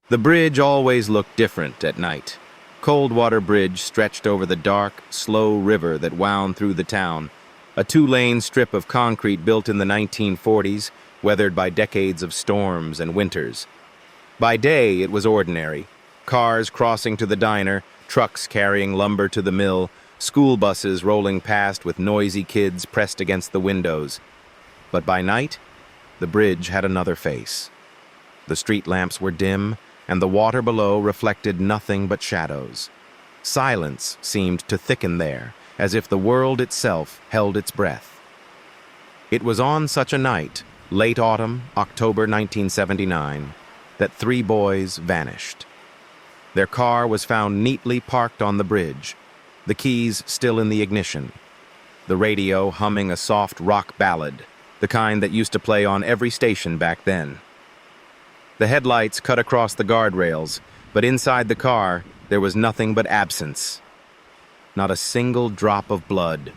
The bridge always looked different at night. Coldwater Bridge stretched over the dark, slow river that wound through the town, a two-lane strip of concrete built in the 1940s, weathered by decades of storms and winters. By day, it was ordinary. Cars crossing to the diner, trucks carrying lumber to the mill, school buses rolling past with noisy kids pressed against the windows. But by night, the bridge had another face. The street lamps were dim, and the water below reflected nothing but shadows. Silence seemed to thicken there, as if the world itself held its breath. It was on such a night, late autumn, October 1979, that three boys vanished. Their car was found neatly parked on the bridge, the keys still in the ignition, the radio humming a soft rock ballad, the kind that used to play on every station back then. The headlights cut across the guardrails, but inside the car, there was nothing but absence. Not a single drop of blood.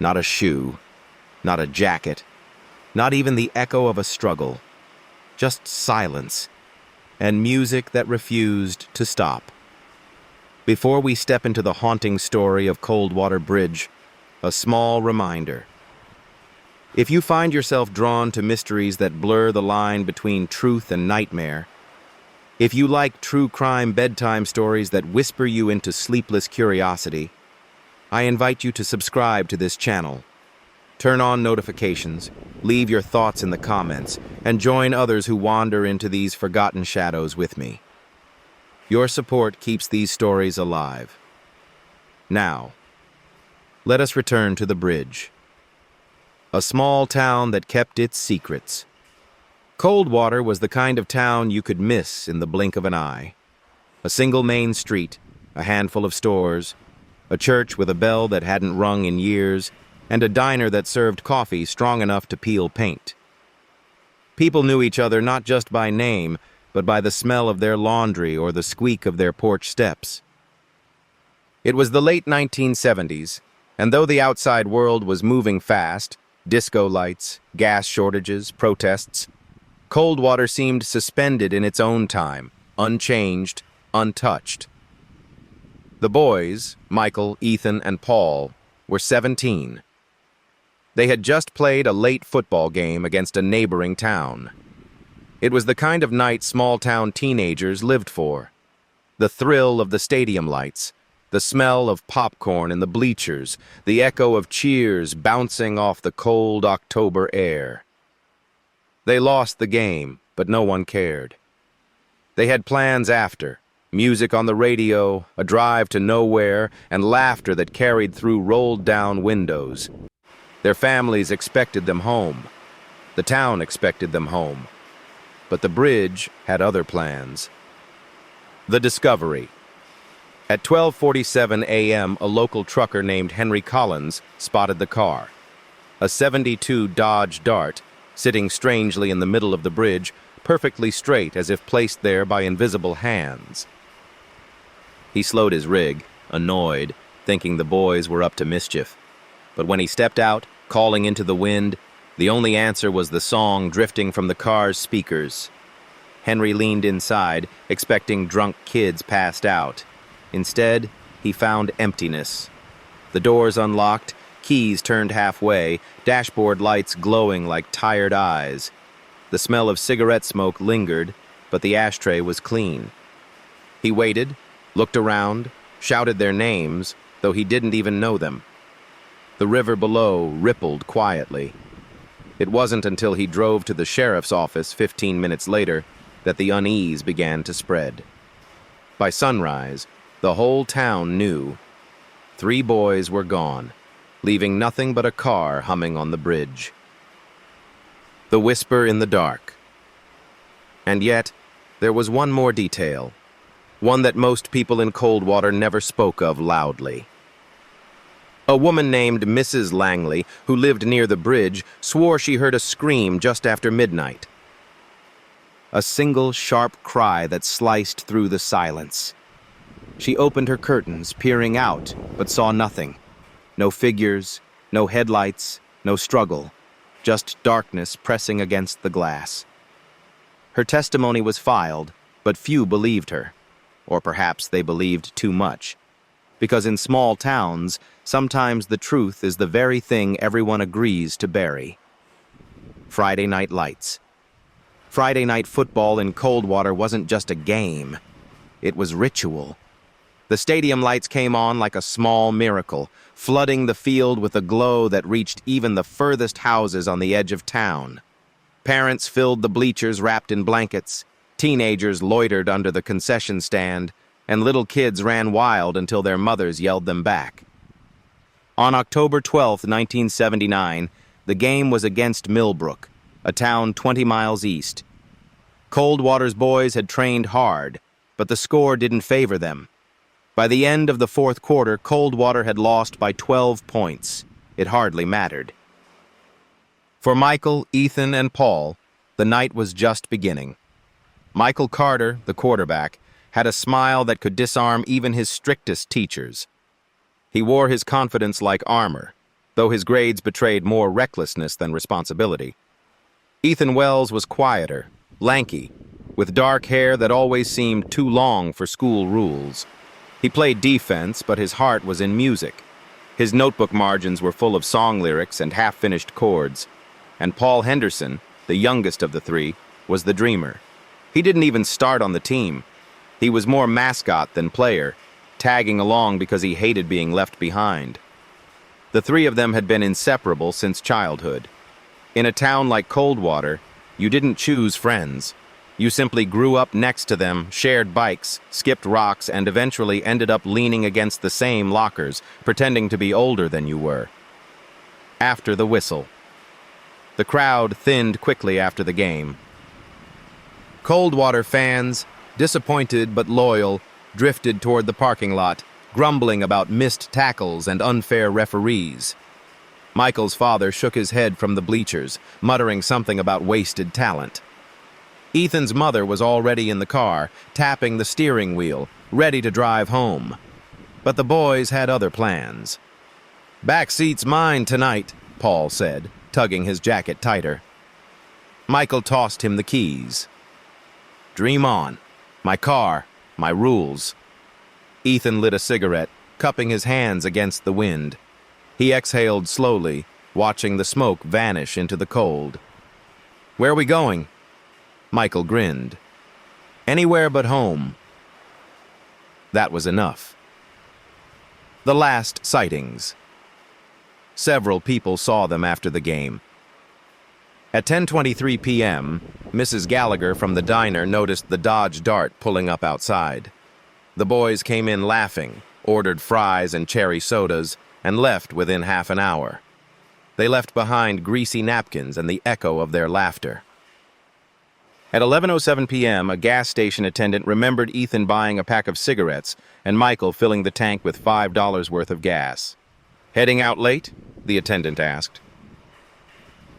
Not a shoe. Not a jacket. Not even the echo of a struggle. Just silence, and music that refused to stop. Before we step into the haunting story of Coldwater Bridge, a small reminder. If you find yourself drawn to mysteries that blur the line between truth and nightmare, if you like true crime bedtime stories that whisper you into sleepless curiosity, I invite you to subscribe to this channel. Turn on notifications, leave your thoughts in the comments, and join others who wander into these forgotten shadows with me. Your support keeps these stories alive. Now, let us return to the bridge. A small town that kept its secrets. Coldwater was the kind of town you could miss in the blink of an eye. A single main street, a handful of stores, a church with a bell that hadn't rung in years, and a diner that served coffee strong enough to peel paint. People knew each other not just by name, but by the smell of their laundry or the squeak of their porch steps. It was the late 1970s, and though the outside world was moving fast, disco lights, gas shortages, protests, Coldwater seemed suspended in its own time, unchanged, untouched. The boys, Michael, Ethan, and Paul, were 17. They had just played a late football game against a neighboring town. It was the kind of night small-town teenagers lived for. The thrill of the stadium lights, the smell of popcorn in the bleachers, the echo of cheers bouncing off the cold October air. They lost the game, but no one cared. They had plans after, music on the radio, a drive to nowhere, and laughter that carried through rolled-down windows. Their families expected them home. The town expected them home. But the bridge had other plans. The discovery. At 12:47 a.m., a local trucker named Henry Collins spotted the car. A '72 Dodge Dart, sitting strangely in the middle of the bridge, perfectly straight as if placed there by invisible hands. He slowed his rig, annoyed, thinking the boys were up to mischief. But when he stepped out, calling into the wind, the only answer was the song drifting from the car's speakers. Henry leaned inside, expecting drunk kids passed out. Instead, he found emptiness. The doors unlocked, keys turned halfway, dashboard lights glowing like tired eyes. The smell of cigarette smoke lingered, but the ashtray was clean. He waited, looked around, shouted their names, though he didn't even know them. The river below rippled quietly. It wasn't until he drove to the sheriff's office 15 minutes later that the unease began to spread. By sunrise, the whole town knew. 3 boys were gone, leaving nothing but a car humming on the bridge. The whisper in the dark. And yet, there was one more detail, one that most people in Coldwater never spoke of loudly. A woman named Mrs. Langley, who lived near the bridge, swore she heard a scream just after midnight. A single sharp cry that sliced through the silence. She opened her curtains, peering out, but saw nothing. No figures, no headlights, no struggle, just darkness pressing against the glass. Her testimony was filed, But few believed her. Or perhaps they believed too much. Because in small towns, sometimes the truth is the very thing everyone agrees to bury. Friday night lights. Friday night football in Coldwater wasn't just a game. It was ritual. The stadium lights came on like a small miracle, flooding the field with a glow that reached even the furthest houses on the edge of town. Parents filled the bleachers wrapped in blankets, teenagers loitered under the concession stand, and little kids ran wild until their mothers yelled them back. On October 12, 1979, the game was against Millbrook, a town 20 miles east. Coldwater's boys had trained hard, but the score didn't favor them. By the end of the fourth quarter, Coldwater had lost by 12 points. It hardly mattered. For Michael, Ethan, and Paul, the night was just beginning. Michael Carter, the quarterback, had a smile that could disarm even his strictest teachers. He wore his confidence like armor, though his grades betrayed more recklessness than responsibility. Ethan Wells was quieter, lanky, with dark hair that always seemed too long for school rules. He played defense, but his heart was in music. His notebook margins were full of song lyrics and half-finished chords. And Paul Henderson, the youngest of the three, was the dreamer. He didn't even start on the team. He was more mascot than player, tagging along because he hated being left behind. The three of them had been inseparable since childhood. In a town like Coldwater, you didn't choose friends. You simply grew up next to them, shared bikes, skipped rocks, and eventually ended up leaning against the same lockers, pretending to be older than you were. After the whistle. The crowd thinned quickly after the game. Coldwater fans, disappointed but loyal, drifted toward the parking lot, grumbling about missed tackles and unfair referees. Michael's father shook his head from the bleachers, muttering something about wasted talent. Ethan's mother was already in the car, tapping the steering wheel, ready to drive home. But the boys had other plans. "Back seat's mine tonight," Paul said, tugging his jacket tighter. Michael tossed him the keys. "Dream on. My car, my rules." Ethan lit a cigarette, cupping his hands against the wind. He exhaled slowly, watching the smoke vanish into the cold. "Where are we going?" Michael grinned. "Anywhere but home." That was enough. The last sightings. Several people saw them after the game. At 10:23 p.m., Mrs. Gallagher from the diner noticed the Dodge Dart pulling up outside. The boys came in laughing, ordered fries and cherry sodas, and left within half an hour. They left behind greasy napkins and the echo of their laughter. At 11:07 p.m., a gas station attendant remembered Ethan buying a pack of cigarettes and Michael filling the tank with $5 worth of gas. "Heading out late?" the attendant asked.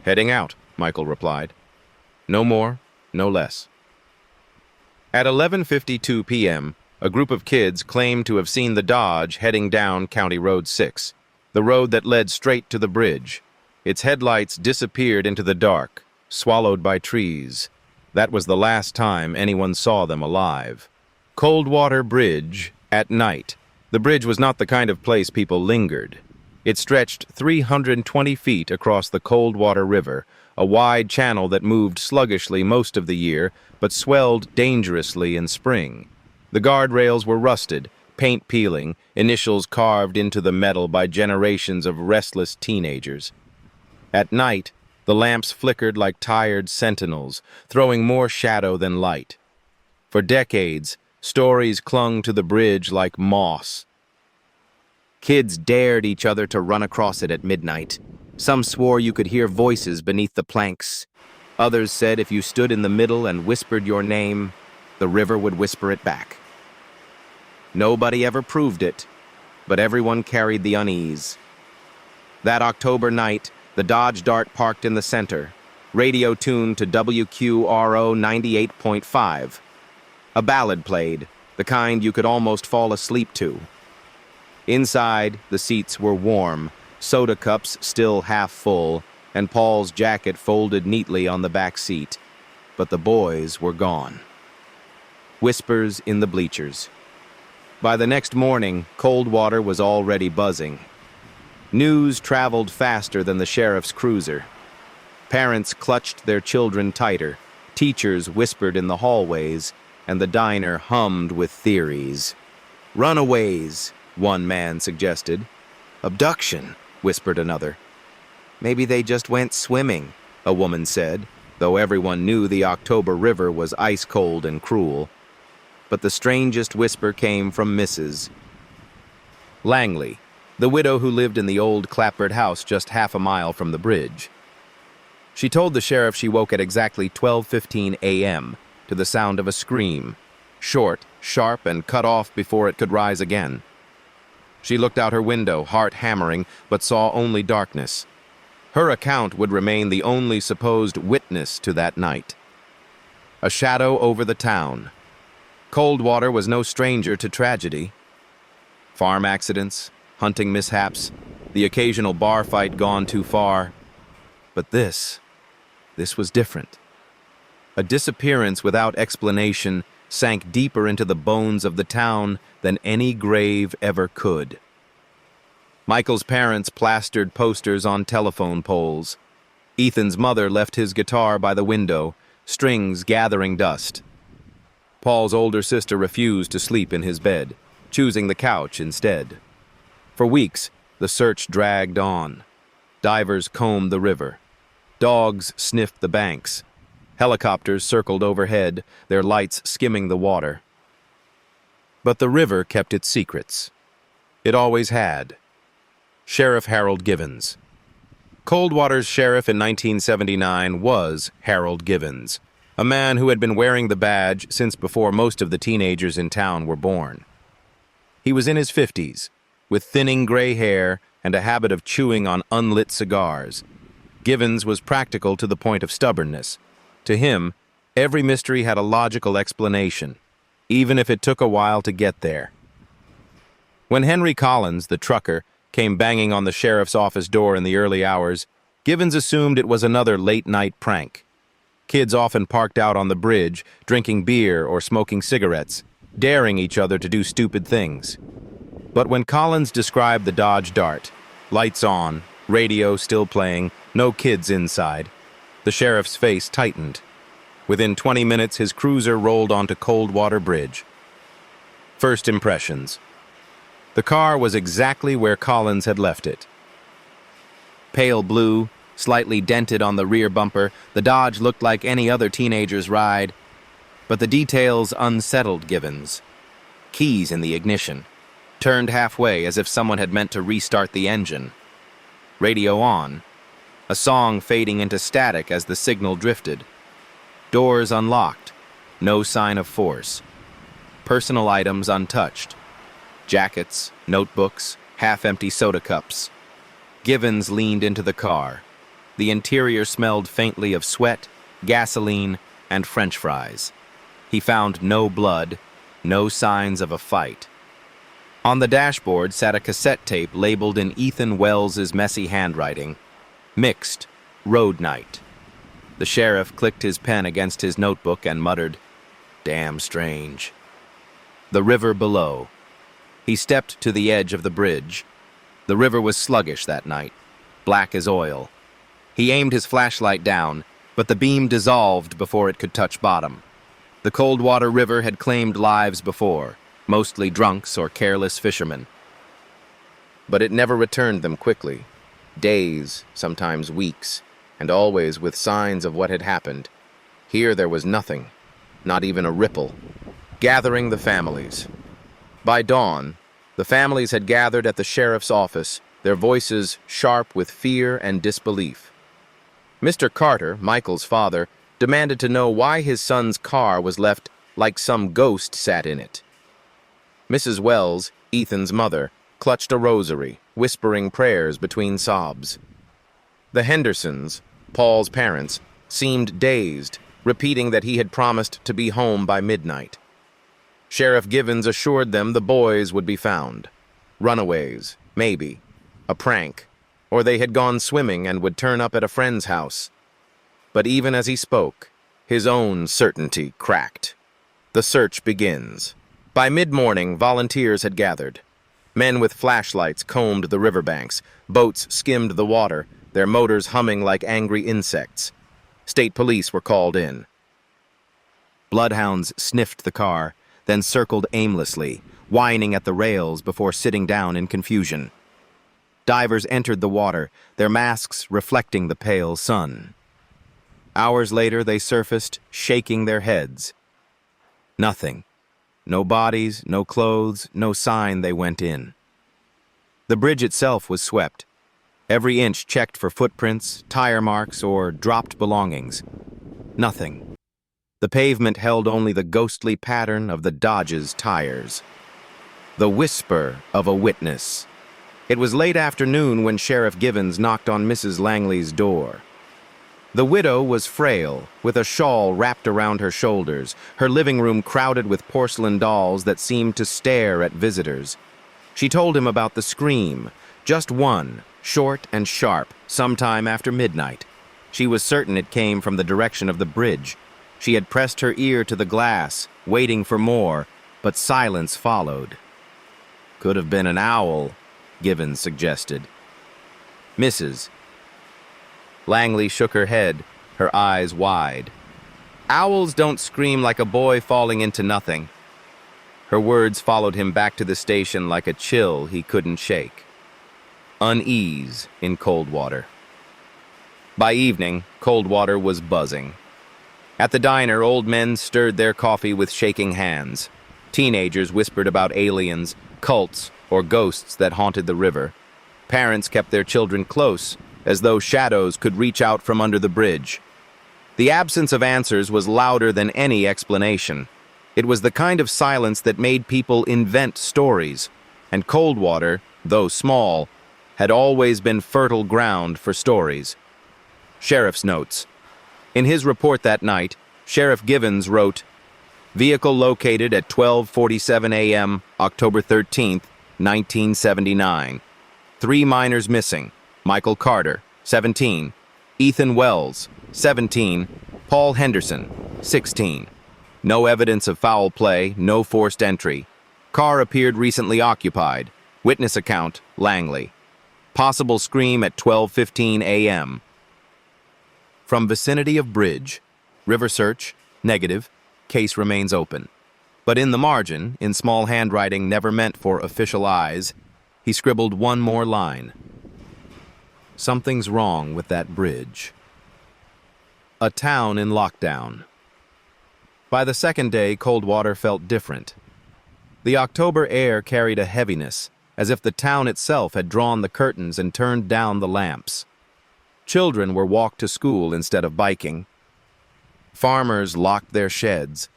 "Heading out," Michael replied. "No more, no less." At 11:52 p.m., a group of kids claimed to have seen the Dodge heading down County Road 6, the road that led straight to the bridge. Its headlights disappeared into the dark, swallowed by trees. That was the last time anyone saw them alive. Coldwater Bridge, at night. The bridge was not the kind of place people lingered. It stretched 320 feet across the Coldwater River, a wide channel that moved sluggishly most of the year, but swelled dangerously in spring. The guardrails were rusted, paint peeling, initials carved into the metal by generations of restless teenagers. At night, the lamps flickered like tired sentinels, throwing more shadow than light. For decades, stories clung to the bridge like moss. Kids dared each other to run across it at midnight. Some swore you could hear voices beneath the planks. Others said if you stood in the middle and whispered your name, the river would whisper it back. Nobody ever proved it, but everyone carried the unease. That October night, the Dodge Dart parked in the center, radio tuned to WQRO 98.5. A ballad played, the kind you could almost fall asleep to. Inside, the seats were warm, soda cups still half full, and Paul's jacket folded neatly on the back seat. But the boys were gone. whispers in the bleachers. By the next morning, Coldwater was already buzzing. News traveled faster than the sheriff's cruiser. Parents clutched their children tighter, teachers whispered in the hallways, and the diner hummed with theories. "Runaways," one man suggested. "Abduction," whispered another. "Maybe they just went swimming," a woman said, though everyone knew the October river was ice-cold and cruel. But the strangest whisper came from Mrs. Langley, the widow who lived in the old clapboard house just half a mile from the bridge. She told the sheriff she woke at exactly 12:15 a.m. to the sound of a scream, short, sharp, and cut off before it could rise again. She looked out her window, heart hammering, but saw only darkness. Her account would remain the only supposed witness to that night. A shadow over the town. Coldwater was no stranger to tragedy. Farm accidents, hunting mishaps, the occasional bar fight gone too far. But this was different. A disappearance without explanation sank deeper into the bones of the town than any grave ever could. Michael's parents plastered posters on telephone poles. Ethan's mother left his guitar by the window, strings gathering dust. Paul's older sister refused to sleep in his bed, choosing the couch instead. For weeks, the search dragged on. Divers combed the river. Dogs sniffed the banks. Helicopters circled overhead, their lights skimming the water. But the river kept its secrets. It always had. Sheriff Harold Givens. Coldwater's sheriff in 1979 was Harold Givens, a man who had been wearing the badge since before most of the teenagers in town were born. He was in his 50s, with thinning gray hair and a habit of chewing on unlit cigars. Givens was practical to the point of stubbornness. To him, every mystery had a logical explanation, even if it took a while to get there. When Henry Collins, the trucker, came banging on the sheriff's office door in the early hours, Givens assumed it was another late-night prank. Kids often parked out on the bridge, drinking beer or smoking cigarettes, daring each other to do stupid things. But when Collins described the Dodge Dart, lights on, radio still playing, no kids inside, the sheriff's face tightened. Within 20 minutes, his cruiser rolled onto Coldwater Bridge. First impressions. The car was exactly where Collins had left it. Pale blue, slightly dented on the rear bumper, the Dodge looked like any other teenager's ride, but the details unsettled Givens. Keys in the ignition, turned halfway as if someone had meant to restart the engine. Radio on, a song fading into static as the signal drifted. Doors unlocked, no sign of force. Personal items untouched. Jackets, notebooks, half-empty soda cups. Givens leaned into the car. The interior smelled faintly of sweat, gasoline, and French fries. He found no blood, no signs of a fight. On the dashboard sat a cassette tape labeled in Ethan Wells's messy handwriting, "Mixed, Road Night." The sheriff clicked his pen against his notebook and muttered, "Damn strange." The river below. He stepped to the edge of the bridge. The river was sluggish that night, black as oil. He aimed his flashlight down, but the beam dissolved before it could touch bottom. The Coldwater River had claimed lives before, mostly drunks or careless fishermen. But it never returned them quickly. Days, sometimes weeks, and always with signs of what had happened. Here there was nothing, not even a ripple. Gathering the families. By dawn, the families had gathered at the sheriff's office, their voices sharp with fear and disbelief. Mr. Carter, Michael's father, demanded to know why his son's car was left like some ghost sat in it. Mrs. Wells, Ethan's mother, clutched a rosary, whispering prayers between sobs. The Hendersons, Paul's parents, seemed dazed, repeating that he had promised to be home by midnight. Sheriff Givens assured them the boys would be found. Runaways, maybe. A prank. Or they had gone swimming and would turn up at a friend's house. But even as he spoke, his own certainty cracked. The search begins. By mid-morning, volunteers had gathered. Men with flashlights combed the riverbanks. Boats skimmed the water, their motors humming like angry insects. State police were called in. Bloodhounds sniffed the car, then circled aimlessly, whining at the rails before sitting down in confusion. Divers entered the water, their masks reflecting the pale sun. Hours later, they surfaced, shaking their heads. Nothing. No bodies, no clothes, no sign they went in. The bridge itself was swept. Every inch checked for footprints, tire marks, or dropped belongings. Nothing. The pavement held only the ghostly pattern of the Dodge's tires. The whisper of a witness. It was late afternoon when Sheriff Givens knocked on Mrs. Langley's door. The widow was frail, with a shawl wrapped around her shoulders, her living room crowded with porcelain dolls that seemed to stare at visitors. She told him about the scream, just one, short and sharp, sometime after midnight. She was certain it came from the direction of the bridge. She had pressed her ear to the glass, waiting for more, but silence followed. Could have been an owl, Givens suggested. Mrs. Langley shook her head, her eyes wide. Owls don't scream like a boy falling into nothing. Her words followed him back to the station like a chill he couldn't shake. Unease in Coldwater. By evening, Coldwater was buzzing. At the diner, old men stirred their coffee with shaking hands. Teenagers whispered about aliens, cults, or ghosts that haunted the river. Parents kept their children close, as though shadows could reach out from under the bridge. The absence of answers was louder than any explanation. It was the kind of silence that made people invent stories, and Coldwater, though small, had always been fertile ground for stories. Sheriff's notes. In his report that night, Sheriff Givens wrote, "Vehicle located at 12:47 a.m., October 13th, 1979. 3 minors missing. Michael Carter, 17. Ethan Wells, 17. Paul Henderson, 16. No evidence of foul play, no forced entry. Car appeared recently occupied. Witness account, Langley. Possible scream at 12:15 a.m. From vicinity of bridge. River search, negative. Case remains open." But in the margin, in small handwriting never meant for official eyes, he scribbled one more line. Something's wrong with that bridge. A town in lockdown. By the second day, Coldwater felt different. The October air carried a heaviness, as if the town itself had drawn the curtains and turned down the lamps. Children were walked to school instead of biking. Farmers locked their sheds.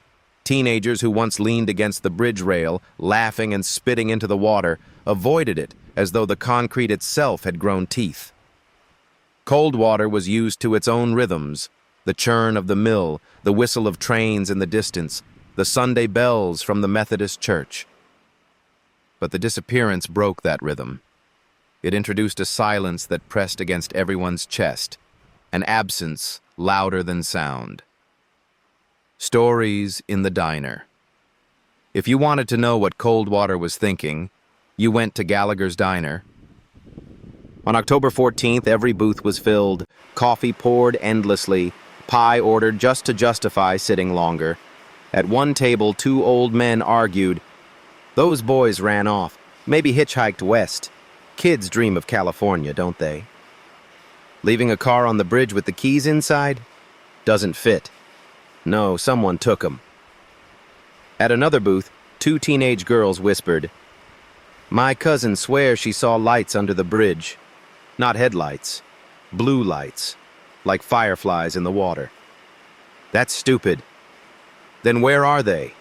Teenagers who once leaned against the bridge rail, laughing and spitting into the water, avoided it as though the concrete itself had grown teeth. Coldwater was used to its own rhythms, the churn of the mill, the whistle of trains in the distance, the Sunday bells from the Methodist church. But the disappearance broke that rhythm. It introduced a silence that pressed against everyone's chest, an absence louder than sound. Stories in the diner. If you wanted to know what Coldwater was thinking, you went to Gallagher's Diner. On October 14th, every booth was filled, coffee poured endlessly, pie ordered just to justify sitting longer. At one table, 2 old men argued, "Those boys ran off, maybe hitchhiked west. Kids dream of California, don't they? Leaving a car on the bridge with the keys inside? Doesn't fit. No, someone took 'em." At another booth, 2 teenage girls whispered, "My cousin swears she saw lights under the bridge. Not headlights, blue lights, like fireflies in the water." "That's stupid." "Then where are they?"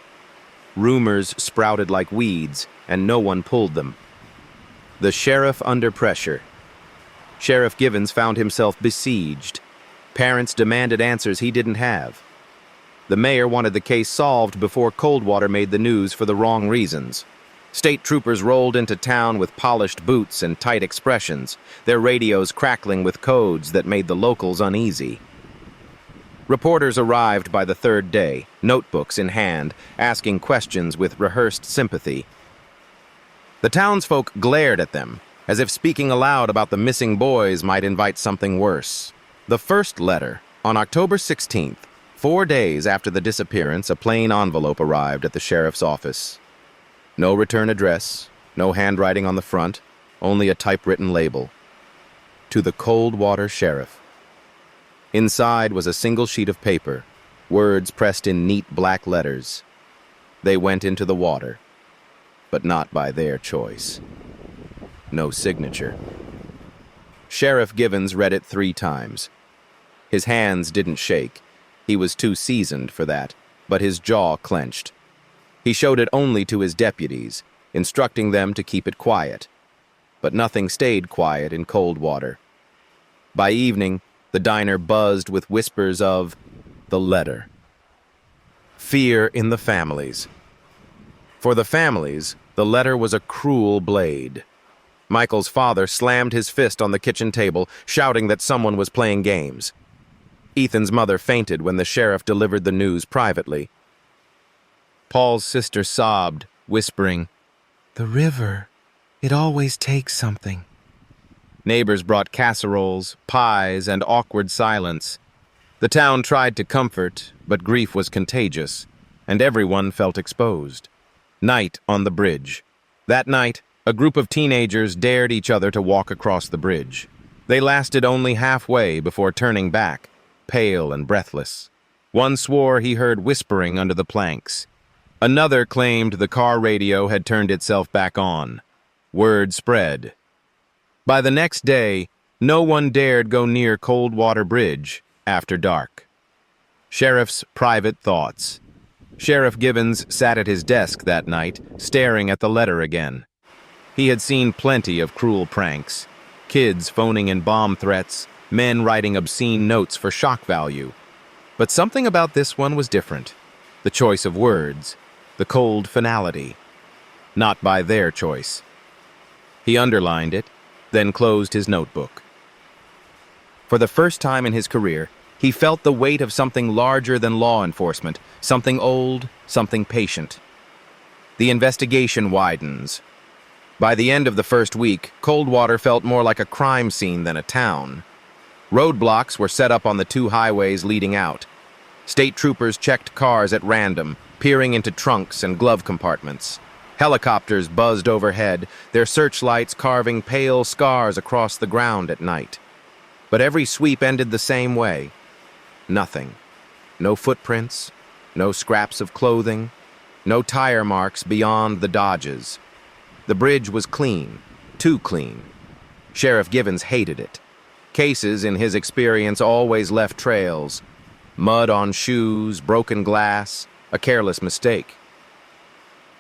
Rumors sprouted like weeds, and no one pulled them. The sheriff under pressure. Sheriff Givens found himself besieged. Parents demanded answers he didn't have. The mayor wanted the case solved before Coldwater made the news for the wrong reasons. State troopers rolled into town with polished boots and tight expressions, their radios crackling with codes that made the locals uneasy. Reporters arrived by the third day, notebooks in hand, asking questions with rehearsed sympathy. The townsfolk glared at them, as if speaking aloud about the missing boys might invite something worse. The first letter, on October 16th, 4 days after the disappearance, a plain envelope arrived at the sheriff's office. No return address, no handwriting on the front, only a typewritten label. To the Coldwater Sheriff. Inside was a single sheet of paper, words pressed in neat black letters. They went into the water, but not by their choice. No signature. Sheriff Givens read it 3 times. His hands didn't shake. He was too seasoned for that, but his jaw clenched. He showed it only to his deputies, instructing them to keep it quiet. But nothing stayed quiet in Coldwater. By evening, the diner buzzed with whispers of the letter. Fear in the families. For the families, the letter was a cruel blade. Michael's father slammed his fist on the kitchen table, shouting that someone was playing games. Ethan's mother fainted when the sheriff delivered the news privately. Paul's sister sobbed, whispering, "The river, it always takes something." Neighbors brought casseroles, pies, and awkward silence. The town tried to comfort, but grief was contagious, and everyone felt exposed. Night on the bridge. That night, a group of teenagers dared each other to walk across the bridge. They lasted only halfway before turning back, pale and breathless. One swore he heard whispering under the planks. Another claimed the car radio had turned itself back on. Word spread. By the next day, no one dared go near Coldwater Bridge after dark. Sheriff's private thoughts. Sheriff Givens sat at his desk that night, staring at the letter again. He had seen plenty of cruel pranks. Kids phoning in bomb threats, men writing obscene notes for shock value. But something about this one was different. The choice of words, the cold finality. Not by their choice. He underlined it, then closed his notebook. For the first time in his career, he felt the weight of something larger than law enforcement, something old, something patient. The investigation widens. By the end of the first week, Coldwater felt more like a crime scene than a town. Roadblocks were set up on the 2 highways leading out. State troopers checked cars at random, peering into trunks and glove compartments. Helicopters buzzed overhead, their searchlights carving pale scars across the ground at night. But every sweep ended the same way. Nothing. No footprints, no scraps of clothing, no tire marks beyond the dodges. The bridge was clean, too clean. Sheriff Givens hated it. Cases, in his experience, always left trails. Mud on shoes, broken glass, a careless mistake.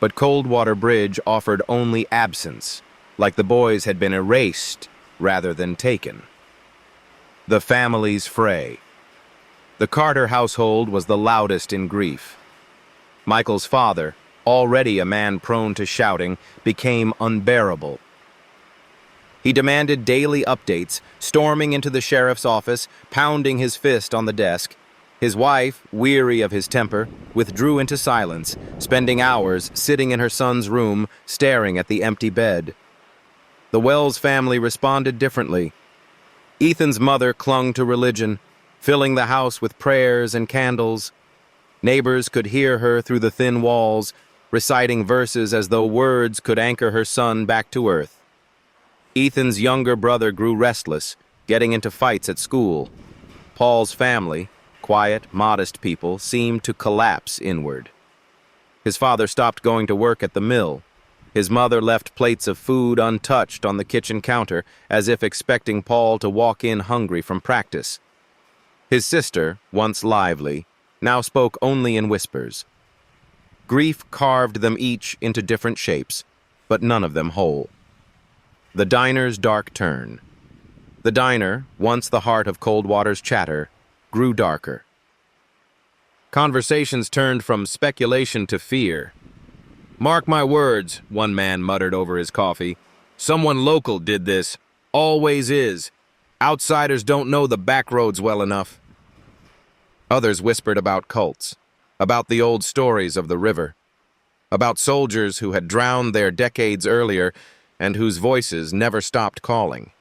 But Coldwater Bridge offered only absence, like the boys had been erased rather than taken. The family's fray. The Carter household was the loudest in grief. Michael's father, already a man prone to shouting, became unbearable. He demanded daily updates, storming into the sheriff's office, pounding his fist on the desk. His wife, weary of his temper, withdrew into silence, spending hours sitting in her son's room, staring at the empty bed. The Wells family responded differently. Ethan's mother clung to religion, filling the house with prayers and candles. Neighbors could hear her through the thin walls, reciting verses as though words could anchor her son back to earth. Ethan's younger brother grew restless, getting into fights at school. Paul's family, quiet, modest people, seemed to collapse inward. His father stopped going to work at the mill. His mother left plates of food untouched on the kitchen counter, as if expecting Paul to walk in hungry from practice. His sister, once lively, now spoke only in whispers. Grief carved them each into different shapes, but none of them whole. The diner's dark turn. The diner, once the heart of Coldwater's chatter, grew darker. Conversations turned from speculation to fear. "Mark my words," one man muttered over his coffee. "Someone local did this. Always is. Outsiders don't know the back roads well enough." Others whispered about cults, about the old stories of the river, about soldiers who had drowned there decades earlier and whose voices never stopped calling.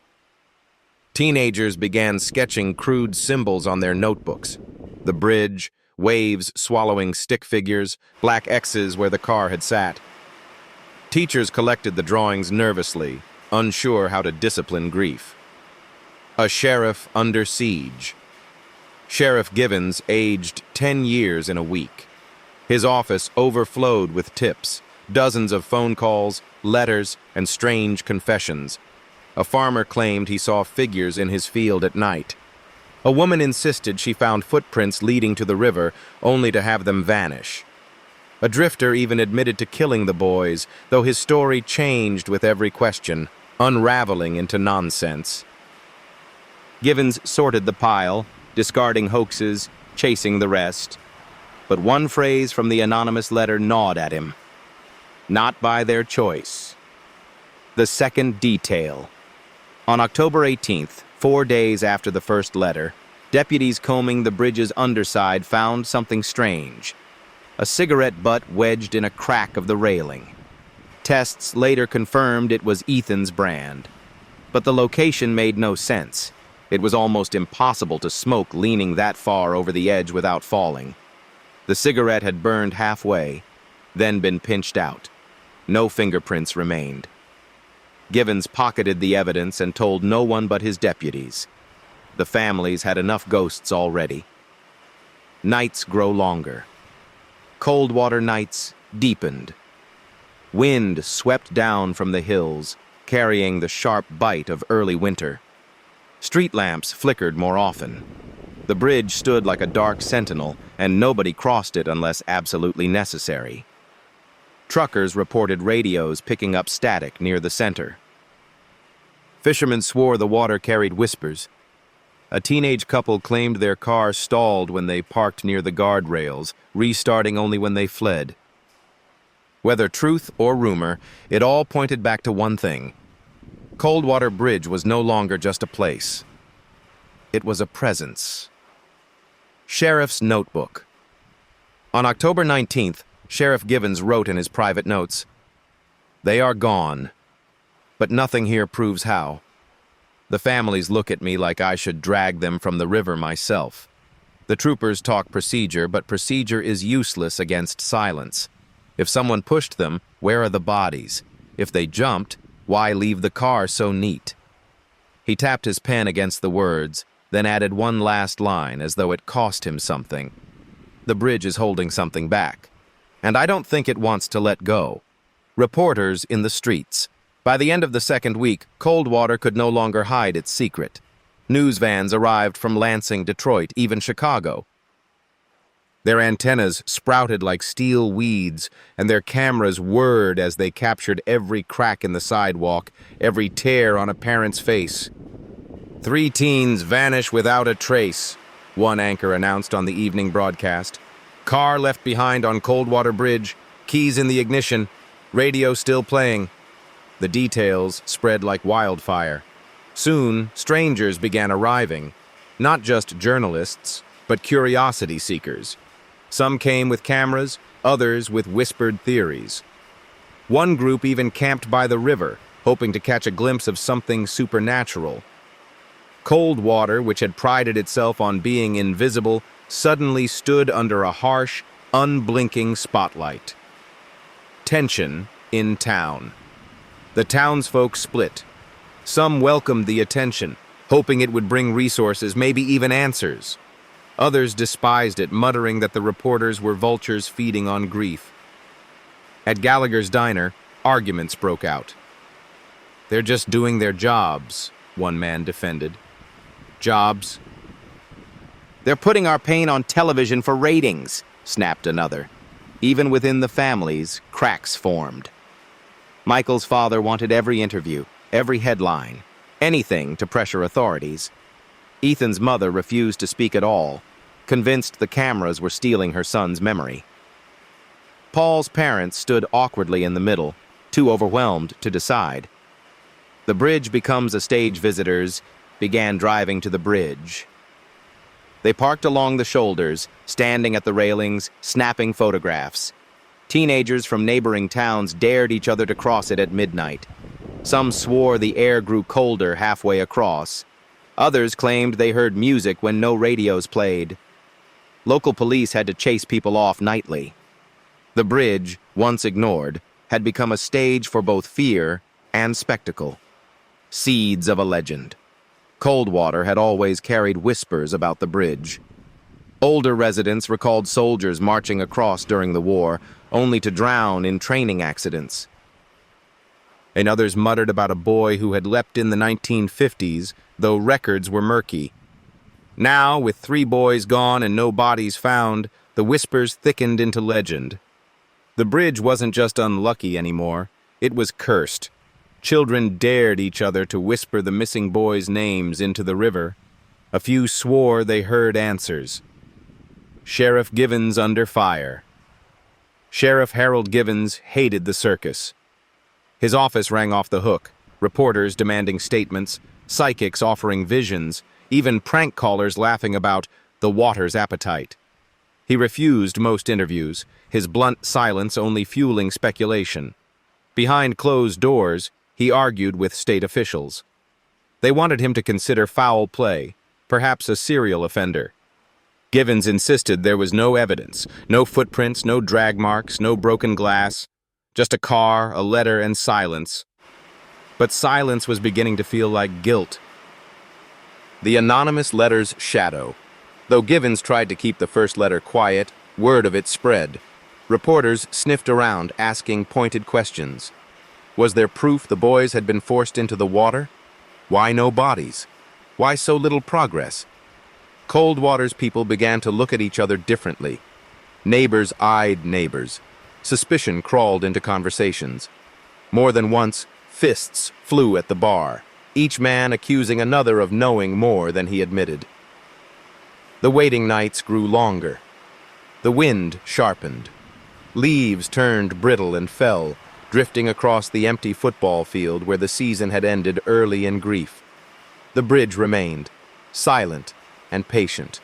Teenagers began sketching crude symbols on their notebooks. The bridge, waves swallowing stick figures, black X's where the car had sat. Teachers collected the drawings nervously, unsure how to discipline grief. A sheriff under siege. Sheriff Givens aged 10 years in a week. His office overflowed with tips, dozens of phone calls, letters, and strange confessions. A farmer claimed he saw figures in his field at night. A woman insisted she found footprints leading to the river, only to have them vanish. A drifter even admitted to killing the boys, though his story changed with every question, unraveling into nonsense. Givens sorted the pile, discarding hoaxes, chasing the rest. But one phrase from the anonymous letter gnawed at him. Not by their choice. The second detail. On October 18th, 4 days after the first letter, deputies combing the bridge's underside found something strange. A cigarette butt wedged in a crack of the railing. Tests later confirmed it was Ethan's brand. But the location made no sense. It was almost impossible to smoke leaning that far over the edge without falling. The cigarette had burned halfway, then been pinched out. No fingerprints remained. Givens pocketed the evidence and told no one but his deputies. The families had enough ghosts already. Nights grow longer. Coldwater nights deepened. Wind swept down from the hills, carrying the sharp bite of early winter. Street lamps flickered more often. The bridge stood like a dark sentinel, and nobody crossed it unless absolutely necessary. Truckers reported radios picking up static near the center. Fishermen swore the water carried whispers. A teenage couple claimed their car stalled when they parked near the guardrails, restarting only when they fled. Whether truth or rumor, it all pointed back to one thing. Coldwater Bridge was no longer just a place. It was a presence. Sheriff's Notebook. On October 19th, Sheriff Givens wrote in his private notes, "They are gone, but nothing here proves how. The families look at me like I should drag them from the river myself. The troopers talk procedure, but procedure is useless against silence. If someone pushed them, where are the bodies? If they jumped, why leave the car so neat?" He tapped his pen against the words, then added one last line as though it cost him something. The bridge is holding something back, and I don't think it wants to let go. Reporters in the streets. By the end of the second week, Coldwater could no longer hide its secret. News vans arrived from Lansing, Detroit, even Chicago. Their antennas sprouted like steel weeds, and their cameras whirred as they captured every crack in the sidewalk, every tear on a parent's face. 3 teens vanish without a trace, one anchor announced on the evening broadcast. Car left behind on Coldwater Bridge, keys in the ignition, radio still playing. The details spread like wildfire. Soon, strangers began arriving, not just journalists, but curiosity seekers. Some came with cameras, others with whispered theories. One group even camped by the river, hoping to catch a glimpse of something supernatural. Coldwater, which had prided itself on being invisible, suddenly stood under a harsh, unblinking spotlight. Tension in town. The townsfolk split. Some welcomed the attention, hoping it would bring resources, maybe even answers. Others despised it, muttering that the reporters were vultures feeding on grief. At Gallagher's diner, arguments broke out. "They're just doing their jobs," one man defended. "Jobs?" "They're putting our pain on television for ratings," snapped another. Even within the families, cracks formed. Michael's father wanted every interview, every headline, anything to pressure authorities. Ethan's mother refused to speak at all, convinced the cameras were stealing her son's memory. Paul's parents stood awkwardly in the middle, too overwhelmed to decide. The bridge becomes a stage visitors began driving to the bridge. They parked along the shoulders, standing at the railings, snapping photographs. Teenagers from neighboring towns dared each other to cross it at midnight. Some swore the air grew colder halfway across. Others claimed they heard music when no radios played. Local police had to chase people off nightly. The bridge, once ignored, had become a stage for both fear and spectacle. Seeds of a legend. Coldwater had always carried whispers about the bridge. Older residents recalled soldiers marching across during the war, only to drown in training accidents. And others muttered about a boy who had leapt in the 1950s, though records were murky. Now, with 3 boys gone and no bodies found, the whispers thickened into legend. The bridge wasn't just unlucky anymore, it was cursed. Children dared each other to whisper the missing boys' names into the river. A few swore they heard answers. Sheriff Givens under fire. Sheriff Harold Givens hated the circus. His office rang off the hook, reporters demanding statements, psychics offering visions, even prank callers laughing about the water's appetite. He refused most interviews, his blunt silence only fueling speculation. Behind closed doors, he argued with state officials. They wanted him to consider foul play, perhaps a serial offender. Givens insisted there was no evidence, no footprints, no drag marks, no broken glass, just a car, a letter, and silence. But silence was beginning to feel like guilt. The anonymous letter's shadow. Though Givens tried to keep the first letter quiet, word of it spread. Reporters sniffed around, asking pointed questions. Was there proof the boys had been forced into the water? Why no bodies? Why so little progress? Coldwater's people began to look at each other differently. Neighbors eyed neighbors. Suspicion crawled into conversations. More than once, fists flew at the bar, each man accusing another of knowing more than he admitted. The waiting nights grew longer. The wind sharpened. Leaves turned brittle and fell, drifting across the empty football field where the season had ended early in grief. The bridge remained, silent and patient.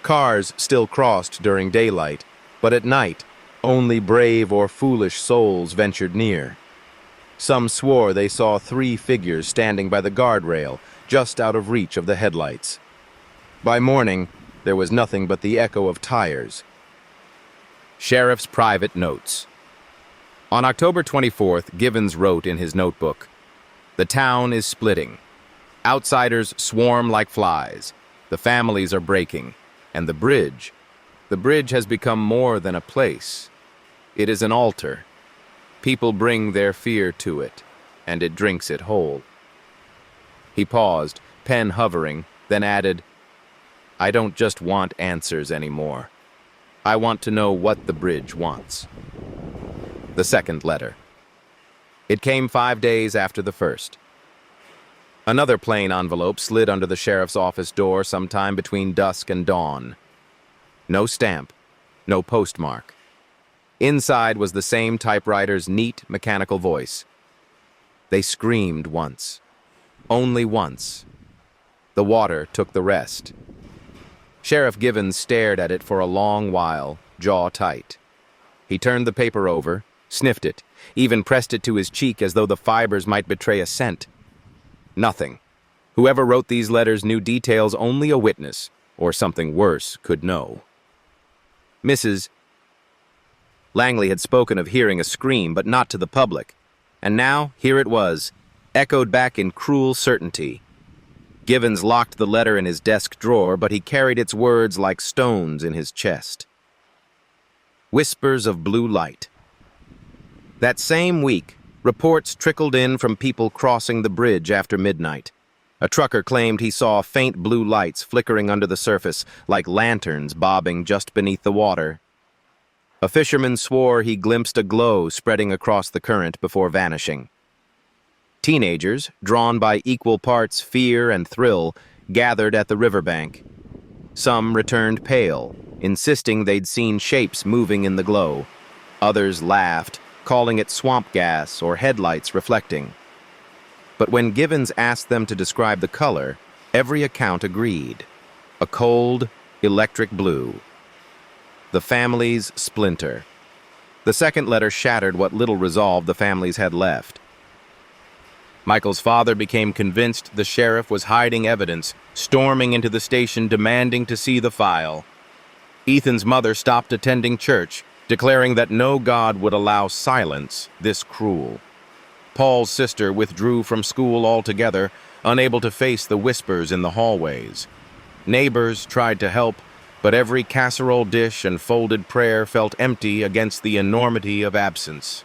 Cars still crossed during daylight, but at night, only brave or foolish souls ventured near. Some swore they saw 3 figures standing by the guardrail, just out of reach of the headlights. By morning, there was nothing but the echo of tires. Sheriff's private notes. On October 24th, Givens wrote in his notebook, "The town is splitting. Outsiders swarm like flies. The families are breaking. And the bridge has become more than a place. It is an altar. People bring their fear to it, and it drinks it whole." He paused, pen hovering, then added, "I don't just want answers anymore. I want to know what the bridge wants." The second letter. It came 5 days after the first. Another plain envelope slid under the sheriff's office door sometime between dusk and dawn. No stamp, no postmark. Inside was the same typewriter's neat, mechanical voice. They screamed once. Only once. The water took the rest. Sheriff Givens stared at it for a long while, jaw tight. He turned the paper over, sniffed it, even pressed it to his cheek as though the fibers might betray a scent. Nothing. Whoever wrote these letters knew details only a witness, or something worse, could know. Mrs. Langley had spoken of hearing a scream, but not to the public. And now, here it was, echoed back in cruel certainty. Givens locked the letter in his desk drawer, but he carried its words like stones in his chest. Whispers of blue light. That same week, reports trickled in from people crossing the bridge after midnight. A trucker claimed he saw faint blue lights flickering under the surface, like lanterns bobbing just beneath the water. A fisherman swore he glimpsed a glow spreading across the current before vanishing. Teenagers, drawn by equal parts fear and thrill, gathered at the riverbank. Some returned pale, insisting they'd seen shapes moving in the glow. Others laughed, calling it swamp gas or headlights reflecting. But when Givens asked them to describe the color, every account agreed. A cold, electric blue. The family's splinter. The second letter shattered what little resolve the families had left. Michael's father became convinced the sheriff was hiding evidence, storming into the station demanding to see the file. Ethan's mother stopped attending church, declaring that no God would allow silence this cruel. Paul's sister withdrew from school altogether, unable to face the whispers in the hallways. Neighbors tried to help, but every casserole dish and folded prayer felt empty against the enormity of absence.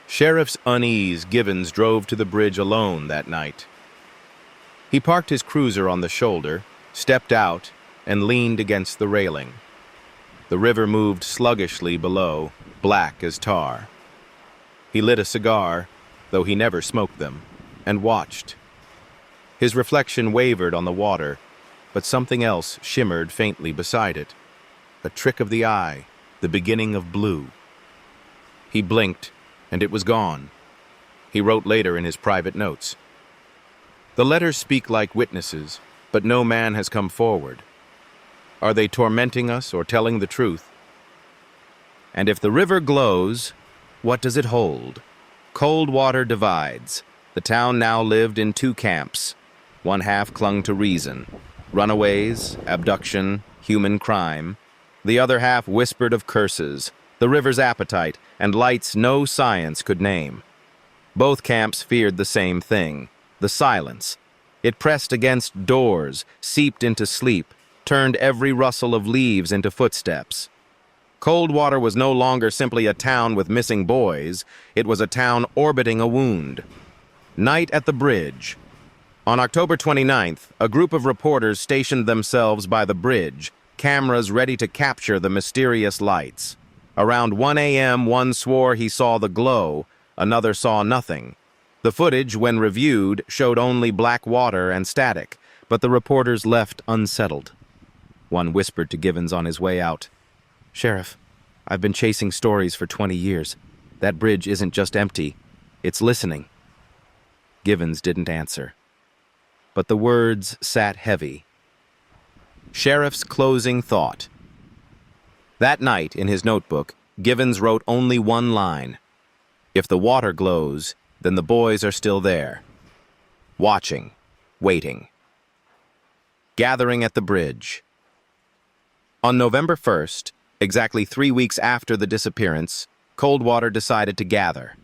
Sheriff's unease Givens drove to the bridge alone that night. He parked his cruiser on the shoulder, stepped out, and leaned against the railing. The river moved sluggishly below, black as tar. He lit a cigar, though he never smoked them, and watched. His reflection wavered on the water, but something else shimmered faintly beside it. A trick of the eye, the beginning of blue. He blinked, and it was gone. He wrote later in his private notes. The letters speak like witnesses, but no man has come forward. Are they tormenting us or telling the truth? And if the river glows, what does it hold? Coldwater divides. The town now lived in two camps. One half clung to reason. Runaways, abduction, human crime. The other half whispered of curses, the river's appetite, and lights no science could name. Both camps feared the same thing, the silence. It pressed against doors, seeped into sleep, turned every rustle of leaves into footsteps. Coldwater was no longer simply a town with missing boys, it was a town orbiting a wound. Night at the bridge. On October 29th, a group of reporters stationed themselves by the bridge, cameras ready to capture the mysterious lights. Around 1 a.m., one swore he saw the glow, another saw nothing. The footage, when reviewed, showed only black water and static, but the reporters left unsettled. One whispered to Givens on his way out, "Sheriff, I've been chasing stories for 20 years. That bridge isn't just empty, it's listening." Givens didn't answer. But the words sat heavy. Sheriff's closing thought. That night, in his notebook, Givens wrote only one line. If the water glows, then the boys are still there. Watching, waiting. Gathering at the bridge. On November 1st, exactly 3 weeks after the disappearance, Coldwater decided to gather.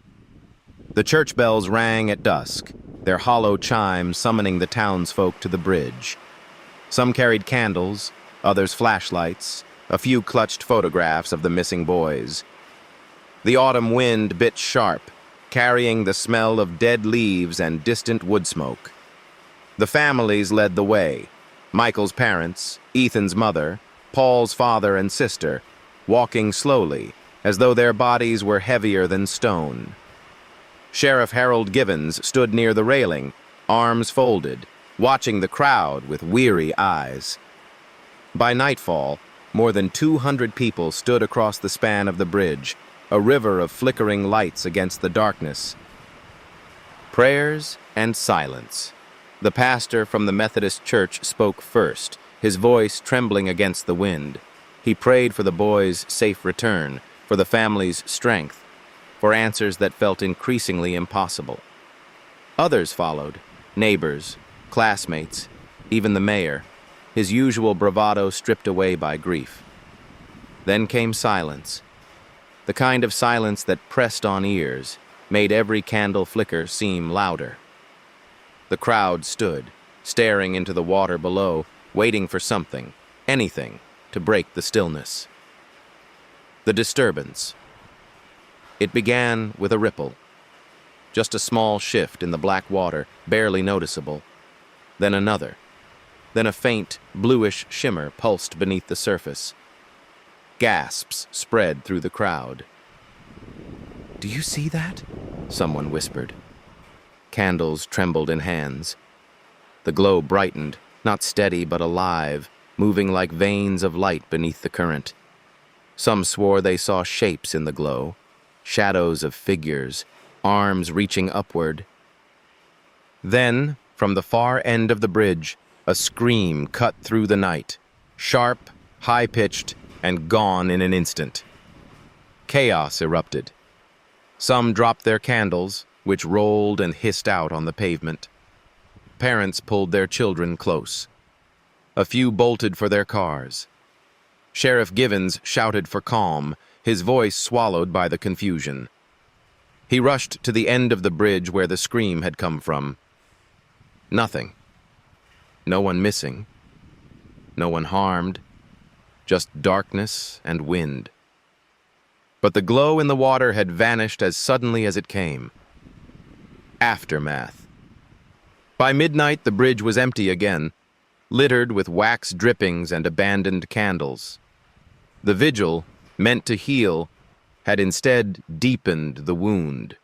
The church bells rang at dusk, their hollow chimes summoning the townsfolk to the bridge. Some carried candles, others flashlights, a few clutched photographs of the missing boys. The autumn wind bit sharp, carrying the smell of dead leaves and distant wood smoke. The families led the way, Michael's parents, Ethan's mother, Paul's father and sister, walking slowly, as though their bodies were heavier than stone. Sheriff Harold Givens stood near the railing, arms folded, watching the crowd with weary eyes. By nightfall, more than 200 people stood across the span of the bridge, a river of flickering lights against the darkness. Prayers and silence. The pastor from the Methodist church spoke first, his voice trembling against the wind. He prayed for the boys' safe return, for the family's strength, for answers that felt increasingly impossible. Others followed, neighbors, classmates, even the mayor, his usual bravado stripped away by grief. Then came silence, the kind of silence that pressed on ears, made every candle flicker seem louder. The crowd stood, staring into the water below, waiting for something, anything, to break the stillness. The disturbance. It began with a ripple, just a small shift in the black water, barely noticeable. Then another. Then a faint, bluish shimmer pulsed beneath the surface. Gasps spread through the crowd. "Do you see that?" someone whispered. Candles trembled in hands. The glow brightened, not steady but alive, moving like veins of light beneath the current. Some swore they saw shapes in the glow, shadows of figures, arms reaching upward. Then, from the far end of the bridge, a scream cut through the night, sharp, high-pitched, and gone in an instant. Chaos erupted. Some dropped their candles, which rolled and hissed out on the pavement. Parents pulled their children close. A few bolted for their cars. Sheriff Givens shouted for calm, his voice swallowed by the confusion. He rushed to the end of the bridge where the scream had come from. Nothing. No one missing. No one harmed. Just darkness and wind. But the glow in the water had vanished as suddenly as it came. Aftermath. By midnight, the bridge was empty again, littered with wax drippings and abandoned candles. The vigil, meant to heal, had instead deepened the wound.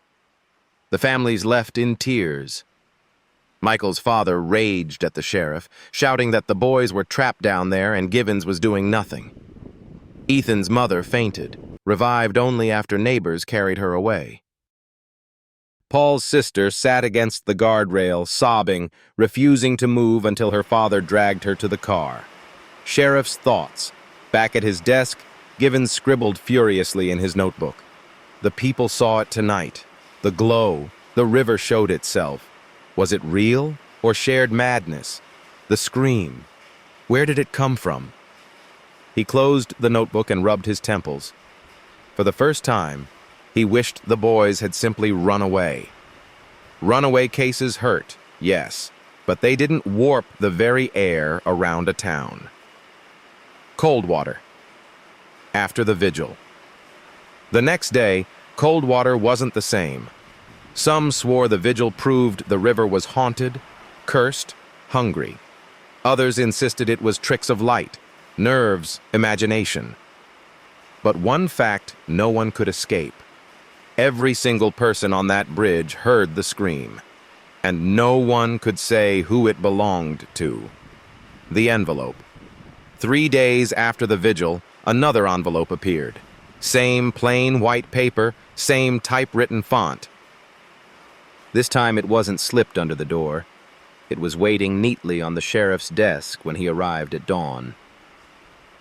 The families left in tears. Michael's father raged at the sheriff, shouting that the boys were trapped down there and Givens was doing nothing. Ethan's mother fainted, revived only after neighbors carried her away. Paul's sister sat against the guardrail, sobbing, refusing to move until her father dragged her to the car. Sheriff's thoughts. Back at his desk, Givens scribbled furiously in his notebook. The people saw it tonight. The glow. The river showed itself. Was it real or shared madness? The scream. Where did it come from? He closed the notebook and rubbed his temples. For the first time, he wished the boys had simply run away. Runaway cases hurt, yes, but they didn't warp the very air around a town. Coldwater. After the vigil. The next day, Coldwater wasn't the same. Some swore the vigil proved the river was haunted, cursed, hungry. Others insisted it was tricks of light, nerves, imagination. But one fact no one could escape. Every single person on that bridge heard the scream, and no one could say who it belonged to. The envelope. 3 days after the vigil, another envelope appeared. Same plain white paper, same typewritten font. This time it wasn't slipped under the door. It was waiting neatly on the sheriff's desk when he arrived at dawn.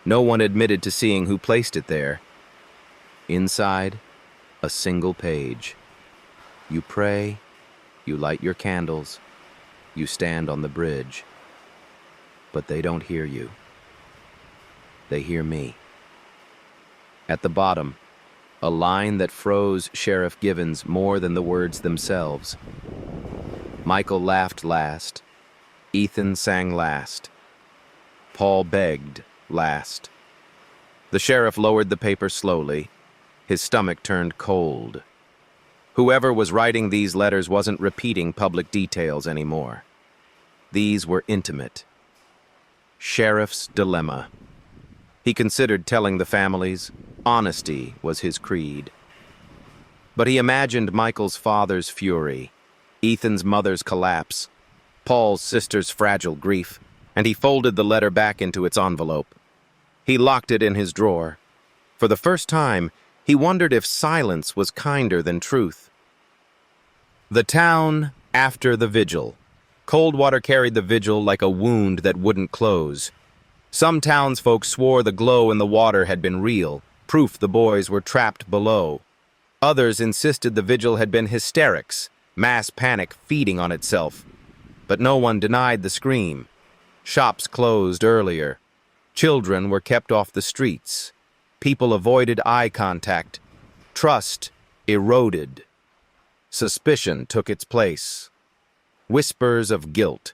No one admitted to seeing who placed it there. Inside, a single page. You pray, you light your candles, you stand on the bridge. But they don't hear you. They hear me. At the bottom, a line that froze Sheriff Givens more than the words themselves. Michael laughed last. Ethan sang last. Paul begged last. The sheriff lowered the paper slowly. His stomach turned cold. Whoever was writing these letters wasn't repeating public details anymore. These were intimate. Sheriff's dilemma. He considered telling the families. Honesty was his creed. But he imagined Michael's father's fury, Ethan's mother's collapse, Paul's sister's fragile grief, and he folded the letter back into its envelope. He locked it in his drawer. For the first time, he wondered if silence was kinder than truth. The town after the vigil. Coldwater carried the vigil like a wound that wouldn't close. Some townsfolk swore the glow in the water had been real, proof the boys were trapped below. Others insisted the vigil had been hysterics, mass panic feeding on itself. But no one denied the scream. Shops closed earlier. Children were kept off the streets. People avoided eye contact. Trust eroded. Suspicion took its place. Whispers of guilt.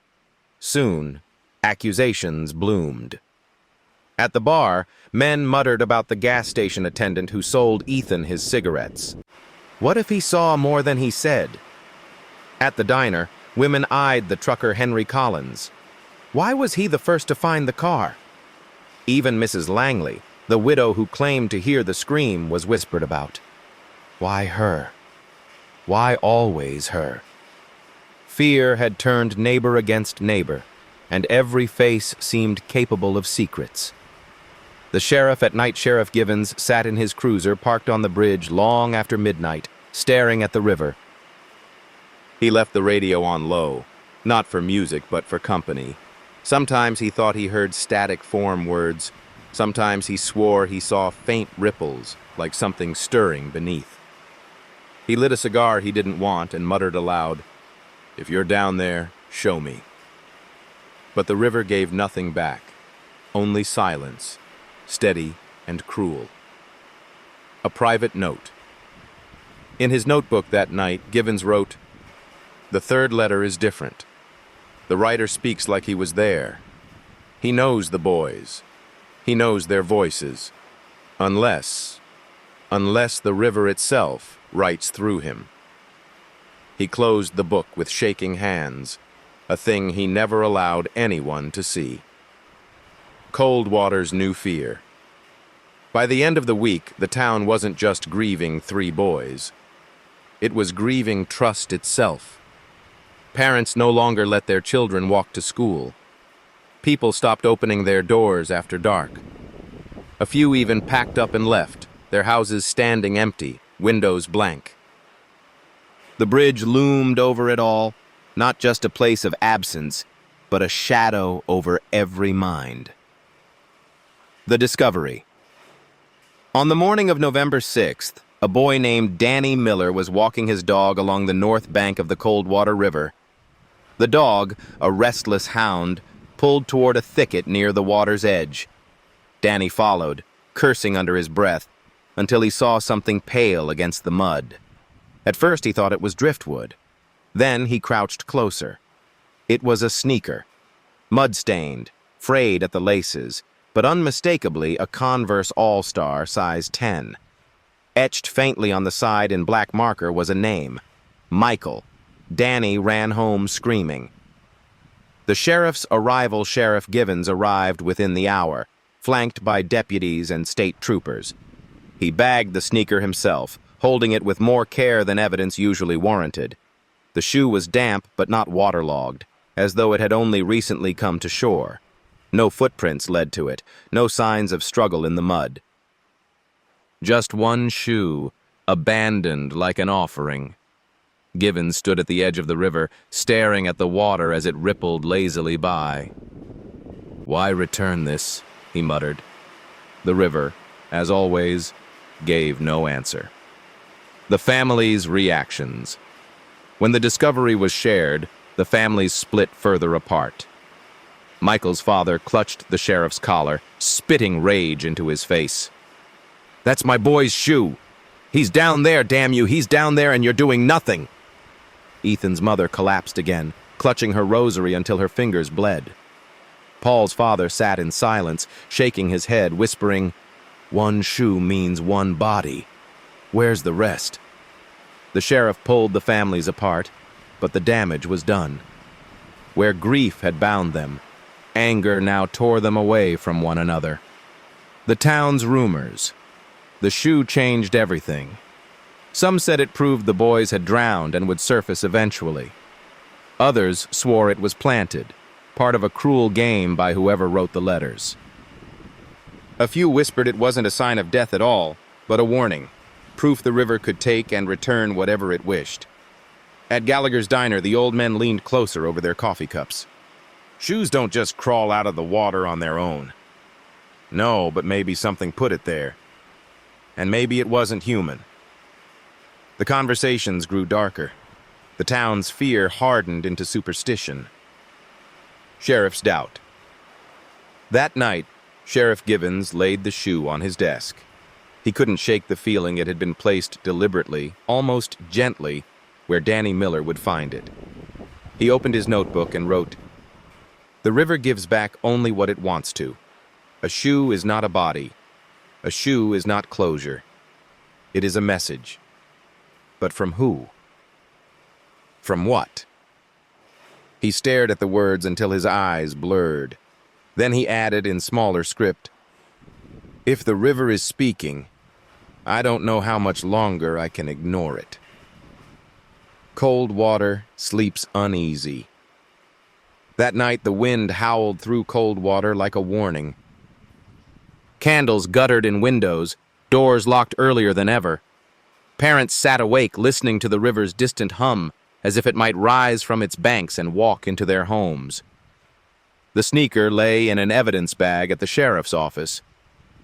Soon, accusations bloomed. At the bar, men muttered about the gas station attendant who sold Ethan his cigarettes. What if he saw more than he said? At the diner, women eyed the trucker Henry Collins. Why was he the first to find the car? Even Mrs. Langley, the widow who claimed to hear the scream, was whispered about. Why her? Why always her? Fear had turned neighbor against neighbor, and every face seemed capable of secrets. The sheriff at night, Sheriff Givens, sat in his cruiser parked on the bridge long after midnight, staring at the river. He left the radio on low, not for music but for company. Sometimes he thought he heard static form words. Sometimes he swore he saw faint ripples, like something stirring beneath. He lit a cigar he didn't want and muttered aloud, "If you're down there, show me." But the river gave nothing back, only silence, steady and cruel. A private note. In his notebook that night, Givens wrote, "The third letter is different. The writer speaks like he was there. He knows the boys. He knows their voices. Unless the river itself writes through him." He closed the book with shaking hands, a thing he never allowed anyone to see. Coldwater's new fear. By the end of the week, the town wasn't just grieving 3 boys. It was grieving trust itself. Parents no longer let their children walk to school. People stopped opening their doors after dark. A few even packed up and left, their houses standing empty, windows blank. The bridge loomed over it all, not just a place of absence, but a shadow over every mind. The discovery. On the morning of November 6th, a boy named Danny Miller was walking his dog along the north bank of the Coldwater River. The dog, a restless hound, pulled toward a thicket near the water's edge. Danny followed, cursing under his breath, until he saw something pale against the mud. At first he thought it was driftwood. Then he crouched closer. It was a sneaker, mud-stained, frayed at the laces, but unmistakably a Converse All-Star size 10. Etched faintly on the side in black marker was a name, Michael. Danny ran home screaming. The sheriff's arrival, Sheriff Givens, arrived within the hour, flanked by deputies and state troopers. He bagged the sneaker himself, holding it with more care than evidence usually warranted. The shoe was damp but not waterlogged, as though it had only recently come to shore. No footprints led to it, no signs of struggle in the mud. Just one shoe, abandoned like an offering. Givens stood at the edge of the river, staring at the water as it rippled lazily by. "Why return this?" he muttered. The river, as always, gave no answer. The family's reactions. When the discovery was shared, the families split further apart. Michael's father clutched the sheriff's collar, spitting rage into his face. "That's my boy's shoe. He's down there, damn you, he's down there and you're doing nothing." Ethan's mother collapsed again, clutching her rosary until her fingers bled. Paul's father sat in silence, shaking his head, whispering, "One shoe means one body. Where's the rest?" The sheriff pulled the families apart, but the damage was done. Where grief had bound them, anger now tore them away from one another. The town's rumors. The shoe changed everything. Some said it proved the boys had drowned and would surface eventually. Others swore it was planted, part of a cruel game by whoever wrote the letters. A few whispered it wasn't a sign of death at all, but a warning, proof the river could take and return whatever it wished. At Gallagher's diner, the old men leaned closer over their coffee cups. "Shoes don't just crawl out of the water on their own." "No, but maybe something put it there. And maybe it wasn't human." The conversations grew darker. The town's fear hardened into superstition. Sheriff's doubt. That night, Sheriff Givens laid the shoe on his desk. He couldn't shake the feeling it had been placed deliberately, almost gently, where Danny Miller would find it. He opened his notebook and wrote, "The river gives back only what it wants to. A shoe is not a body. A shoe is not closure. It is a message. But from who? From what?" He stared at the words until his eyes blurred. Then he added in smaller script, "If the river is speaking, I don't know how much longer I can ignore it." Coldwater sleeps uneasy. That night the wind howled through Coldwater like a warning. Candles guttered in windows, doors locked earlier than ever. Parents sat awake listening to the river's distant hum, as if it might rise from its banks and walk into their homes. The sneaker lay in an evidence bag at the sheriff's office.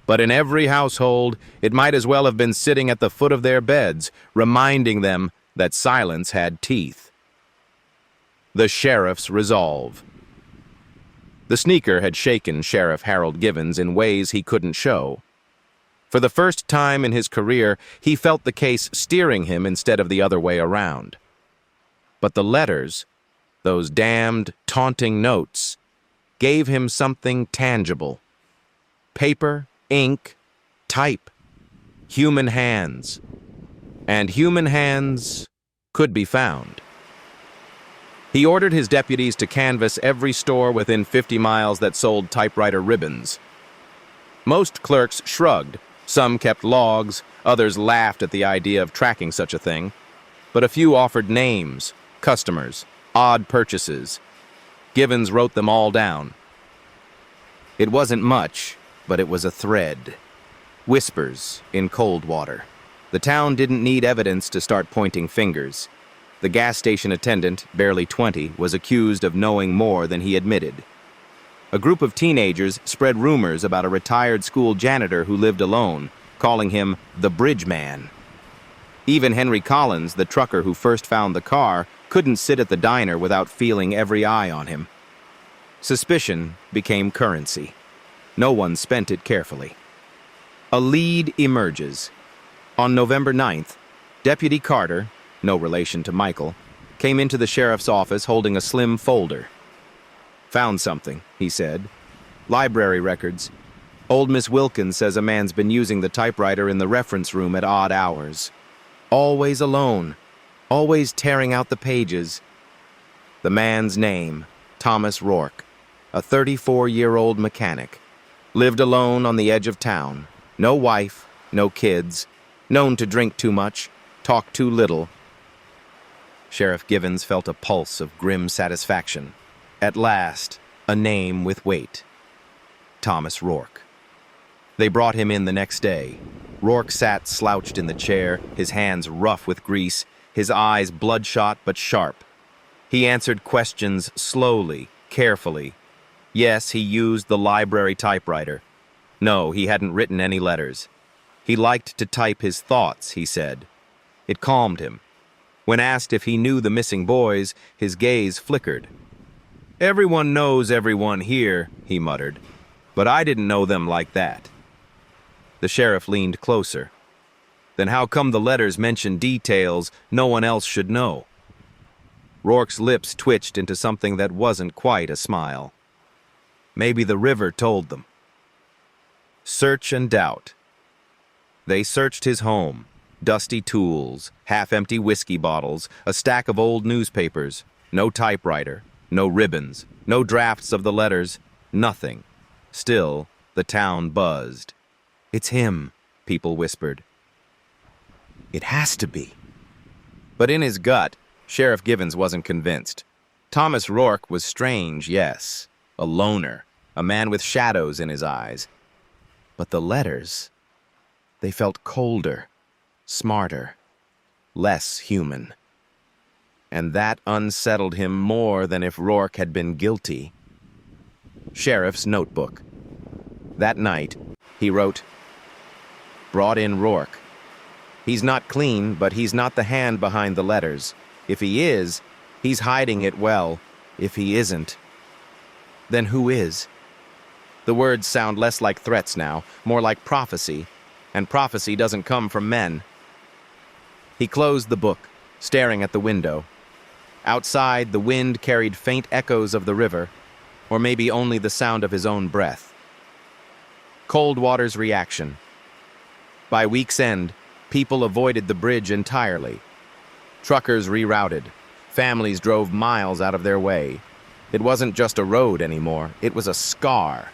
But in every household, it might as well have been sitting at the foot of their beds, reminding them that silence had teeth. The sheriff's resolve. The sneaker had shaken Sheriff Harold Givens in ways he couldn't show. For the first time in his career, he felt the case steering him instead of the other way around. But the letters, those damned, taunting notes, gave him something tangible. Paper, ink, type, human hands. And human hands could be found. He ordered his deputies to canvass every store within 50 miles that sold typewriter ribbons. Most clerks shrugged. Some kept logs, others laughed at the idea of tracking such a thing. But a few offered names, customers, odd purchases. Givens wrote them all down. It wasn't much, but it was a thread. Whispers in Coldwater. The town didn't need evidence to start pointing fingers. The gas station attendant, barely 20, was accused of knowing more than he admitted. A group of teenagers spread rumors about a retired school janitor who lived alone, calling him the Bridge Man. Even Henry Collins, the trucker who first found the car, couldn't sit at the diner without feeling every eye on him. Suspicion became currency. No one spent it carefully. A lead emerges. On November 9th, Deputy Carter, no relation to Michael, came into the sheriff's office holding a slim folder. "Found something," he said. "Library records. Old Miss Wilkins says a man's been using the typewriter in the reference room at odd hours. Always alone. Always tearing out the pages." The man's name, Thomas Rourke, a 34-year-old mechanic. Lived alone on the edge of town. No wife, no kids. Known to drink too much, talk too little. Sheriff Givens felt a pulse of grim satisfaction. At last, a name with weight. Thomas Rourke. They brought him in the next day. Rourke sat slouched in the chair, his hands rough with grease, his eyes bloodshot but sharp. He answered questions slowly, carefully. Yes, he used the library typewriter. No, he hadn't written any letters. He liked to type his thoughts, he said. It calmed him. When asked if he knew the missing boys, his gaze flickered. "Everyone knows everyone here," he muttered, "but I didn't know them like that." The sheriff leaned closer. "Then how come the letters mention details no one else should know?" Rourke's lips twitched into something that wasn't quite a smile. "Maybe the river told them." Search and doubt. They searched his home. Dusty tools, half-empty whiskey bottles, a stack of old newspapers. No typewriter, no ribbons, no drafts of the letters, nothing. Still, the town buzzed. "It's him," people whispered. "It has to be." But in his gut, Sheriff Givens wasn't convinced. Thomas Rourke was strange, yes. A loner, a man with shadows in his eyes. But the letters, they felt colder, smarter, less human. And that unsettled him more than if Rourke had been guilty. Sheriff's notebook. That night, he wrote, "Brought in Rourke. He's not clean, but he's not the hand behind the letters. If he is, he's hiding it well. If he isn't, then who is?" The words sound less like threats now, more like prophecy, and prophecy doesn't come from men. He closed the book, staring at the window. Outside, the wind carried faint echoes of the river, or maybe only the sound of his own breath. Coldwater's reaction. By week's end, people avoided the bridge entirely. Truckers rerouted. Families drove miles out of their way. It wasn't just a road anymore, it was a scar.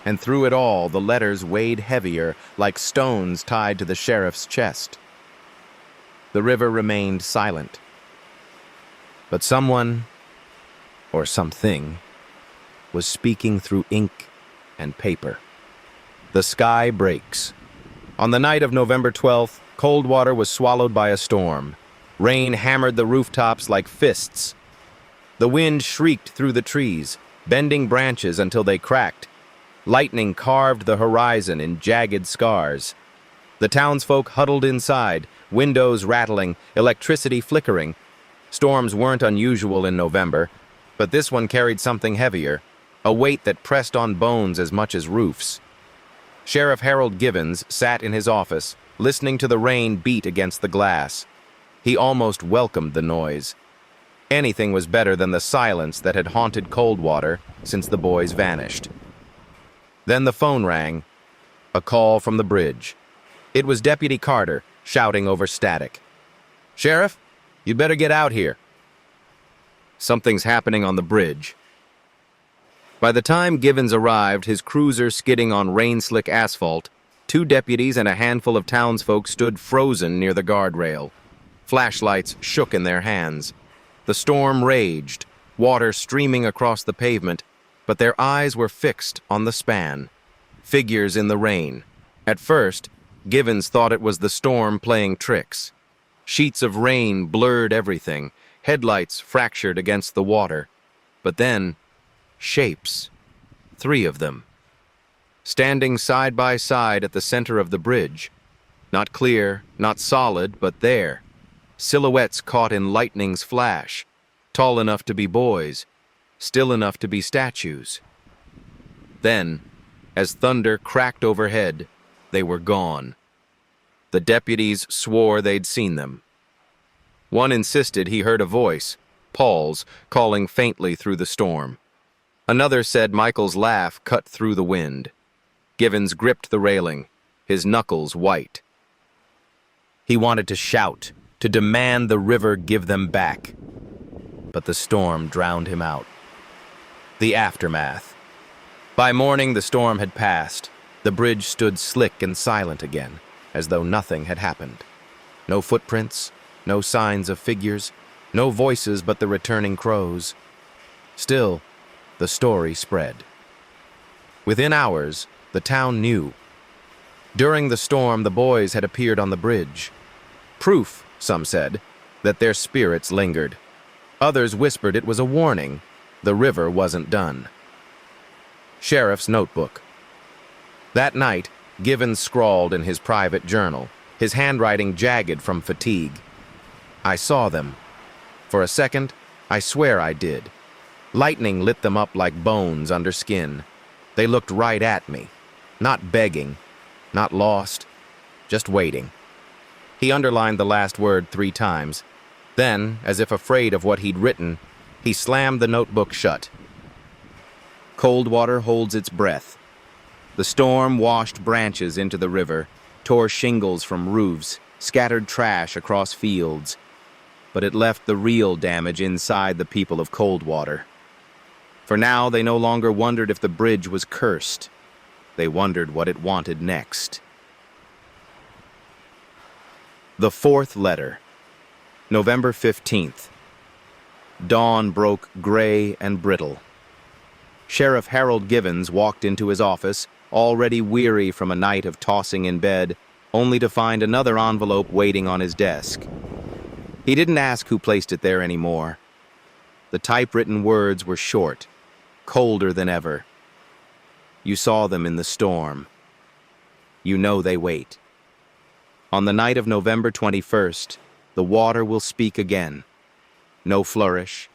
And through it all, the letters weighed heavier, like stones tied to the sheriff's chest. The river remained silent. But someone, or something, was speaking through ink and paper. The sky breaks. On the night of November 12th, Coldwater was swallowed by a storm. Rain hammered the rooftops like fists. The wind shrieked through the trees. bending branches until they cracked. Lightning carved the horizon in jagged scars. The townsfolk huddled inside, windows rattling, electricity flickering. Storms weren't unusual in November, but this one carried something heavier, a weight that pressed on bones as much as roofs. Sheriff Harold Givens sat in his office, listening to the rain beat against the glass. He almost welcomed the noise. Anything was better than the silence that had haunted Coldwater since the boys vanished. Then the phone rang, a call from the bridge. It was Deputy Carter, shouting over static. "Sheriff, you'd better get out here. Something's happening on the bridge." By the time Givens arrived, his cruiser skidding on rain-slick asphalt, 2 deputies and a handful of townsfolk stood frozen near the guardrail. Flashlights shook in their hands. The storm raged, water streaming across the pavement, but their eyes were fixed on the span. Figures in the rain. At first, Givens thought it was the storm playing tricks. Sheets of rain blurred everything, headlights fractured against the water. But then, shapes. 3 of them. Standing side by side at the center of the bridge. Not clear, not solid, but there. Silhouettes caught in lightning's flash. Tall enough to be boys, still enough to be statues. Then, as thunder cracked overhead, they were gone. The deputies swore they'd seen them. One insisted he heard a voice, Paul's, calling faintly through the storm. Another said Michael's laugh cut through the wind. Givens gripped the railing, his knuckles white. He wanted to shout, to demand the river give them back. But the storm drowned him out. The aftermath. By morning, the storm had passed. The bridge stood slick and silent again, as though nothing had happened. No footprints, no signs of figures, no voices but the returning crows. Still, the story spread. Within hours, the town knew. During the storm, the boys had appeared on the bridge. Proof, some said, that their spirits lingered. Others whispered it was a warning. The river wasn't done. Sheriff's notebook. That night, Givens scrawled in his private journal, his handwriting jagged from fatigue. "I saw them. For a second, I swear I did. Lightning lit them up like bones under skin. They looked right at me. Not begging, not lost, just waiting." He underlined the last word 3 times. Then, as if afraid of what he'd written, he slammed the notebook shut. Coldwater holds its breath. The storm washed branches into the river, tore shingles from roofs, scattered trash across fields. But it left the real damage inside the people of Coldwater. For now, they no longer wondered if the bridge was cursed. They wondered what it wanted next. The 4th letter. November 15th. Dawn broke gray and brittle. Sheriff Harold Givens walked into his office, already weary from a night of tossing in bed, only to find another envelope waiting on his desk. He didn't ask who placed it there anymore. The typewritten words were short, colder than ever. You saw them in the storm. You know they wait. On the night of November 21st, the water will speak again. No flourish,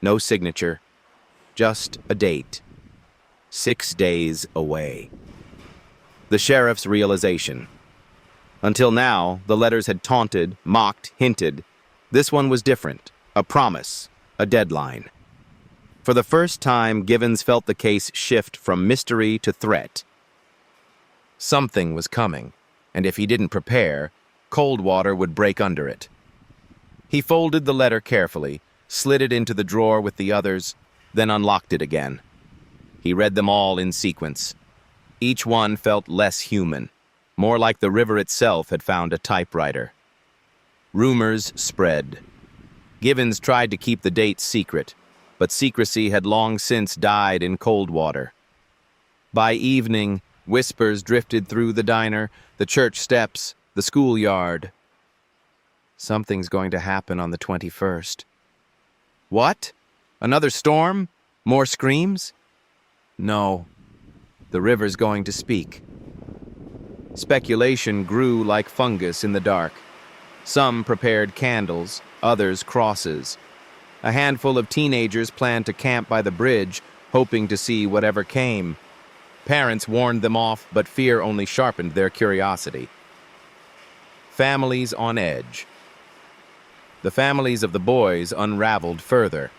no signature, just a date. 6 days away. The sheriff's realization. Until now, the letters had taunted, mocked, hinted. This one was different. A promise, a deadline. For the first time, Givens felt the case shift from mystery to threat. Something was coming, and if he didn't prepare, Coldwater would break under it. He folded the letter carefully, slid it into the drawer with the others, then unlocked it again. He read them all in sequence. Each one felt less human, more like the river itself had found a typewriter. Rumors spread. Givens tried to keep the dates secret, but secrecy had long since died in Coldwater. By evening, whispers drifted through the diner, the church steps, the schoolyard. Something's going to happen on the 21st. What? Another storm? More screams? No. The river's going to speak. Speculation grew like fungus in the dark. Some prepared candles, others crosses. A handful of teenagers planned to camp by the bridge, hoping to see whatever came. Parents warned them off, but fear only sharpened their curiosity. Families on edge. The families of the boys unraveled further.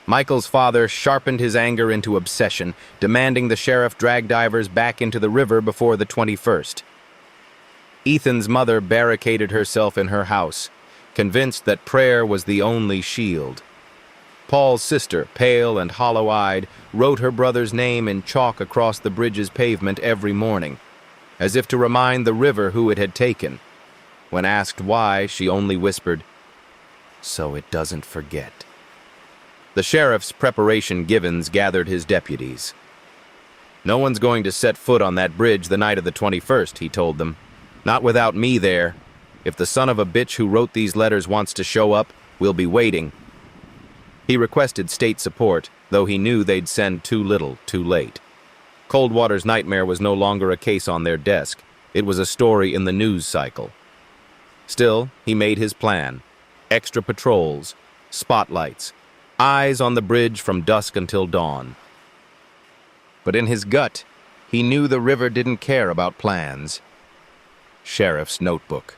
Michael's father sharpened his anger into obsession, demanding the sheriff drag divers back into the river before the 21st. Ethan's mother barricaded herself in her house, convinced that prayer was the only shield. Paul's sister, pale and hollow-eyed, wrote her brother's name in chalk across the bridge's pavement every morning, as if to remind the river who it had taken. When asked why, she only whispered, "So it doesn't forget." The sheriff's preparation givens gathered his deputies. "No one's going to set foot on that bridge the night of the 21st, he told them. "Not without me there. If the son of a bitch who wrote these letters wants to show up, we'll be waiting." He requested state support, though he knew they'd send too little, too late. Coldwater's nightmare was no longer a case on their desk. It was a story in the news cycle. Still, he made his plan. Extra patrols, spotlights, eyes on the bridge from dusk until dawn. But in his gut, he knew the river didn't care about plans. Sheriff's notebook.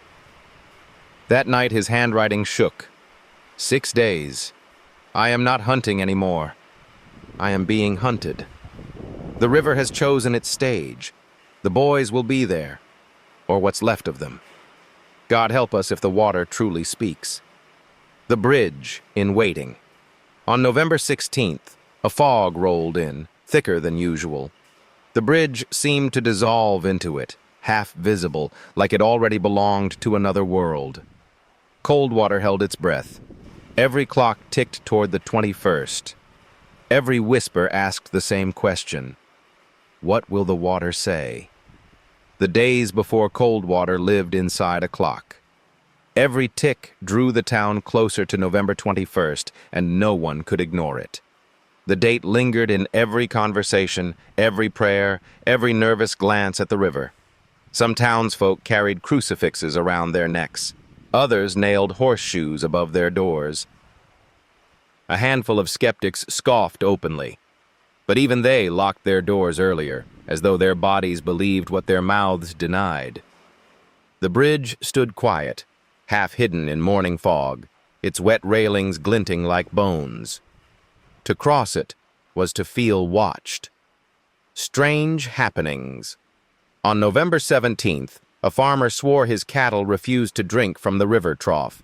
That night his handwriting shook. 6 days. I am not hunting anymore. I am being hunted. The river has chosen its stage. The boys will be there, or what's left of them. God help us if the water truly speaks. The bridge in waiting. On November 16th, a fog rolled in, thicker than usual. The bridge seemed to dissolve into it, half visible, like it already belonged to another world. Coldwater held its breath. Every clock ticked toward the 21st. Every whisper asked the same question. What will the water say? The days before Coldwater lived inside a clock. Every tick drew the town closer to November 21st, and no one could ignore it. The date lingered in every conversation, every prayer, every nervous glance at the river. Some townsfolk carried crucifixes around their necks. Others nailed horseshoes above their doors. A handful of skeptics scoffed openly. But even they locked their doors earlier, as though their bodies believed what their mouths denied. The bridge stood quiet, half hidden in morning fog, its wet railings glinting like bones. To cross it was to feel watched. Strange happenings. On November 17th, a farmer swore his cattle refused to drink from the river trough.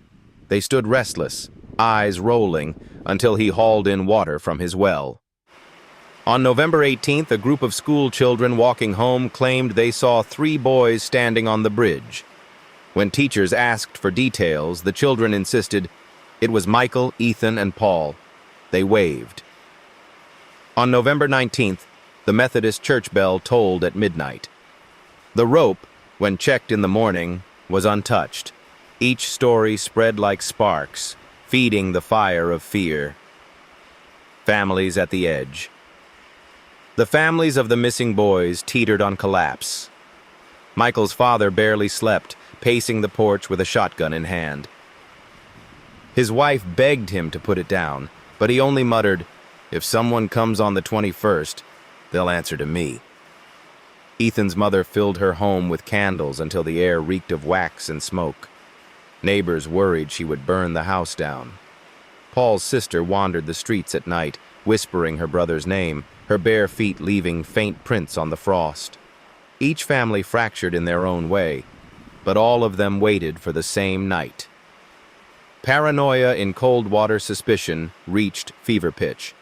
They stood restless, eyes rolling, until he hauled in water from his well. On November 18th, a group of school children walking home claimed they saw 3 boys standing on the bridge. When teachers asked for details, the children insisted it was Michael, Ethan, and Paul. They waved. On November 19th, the Methodist church bell tolled at midnight. The rope, when checked in the morning, was untouched. Each story spread like sparks, feeding the fire of fear. Families at the edge. The families of the missing boys teetered on collapse. Michael's father barely slept, pacing the porch with a shotgun in hand. His wife begged him to put it down, but he only muttered, "If someone comes on the 21st, they'll answer to me." Ethan's mother filled her home with candles until the air reeked of wax and smoke. Neighbors worried she would burn the house down. Paul's sister wandered the streets at night, whispering her brother's name, her bare feet leaving faint prints on the frost. Each family fractured in their own way, but all of them waited for the same night. Paranoia in Coldwater suspicion reached fever pitch.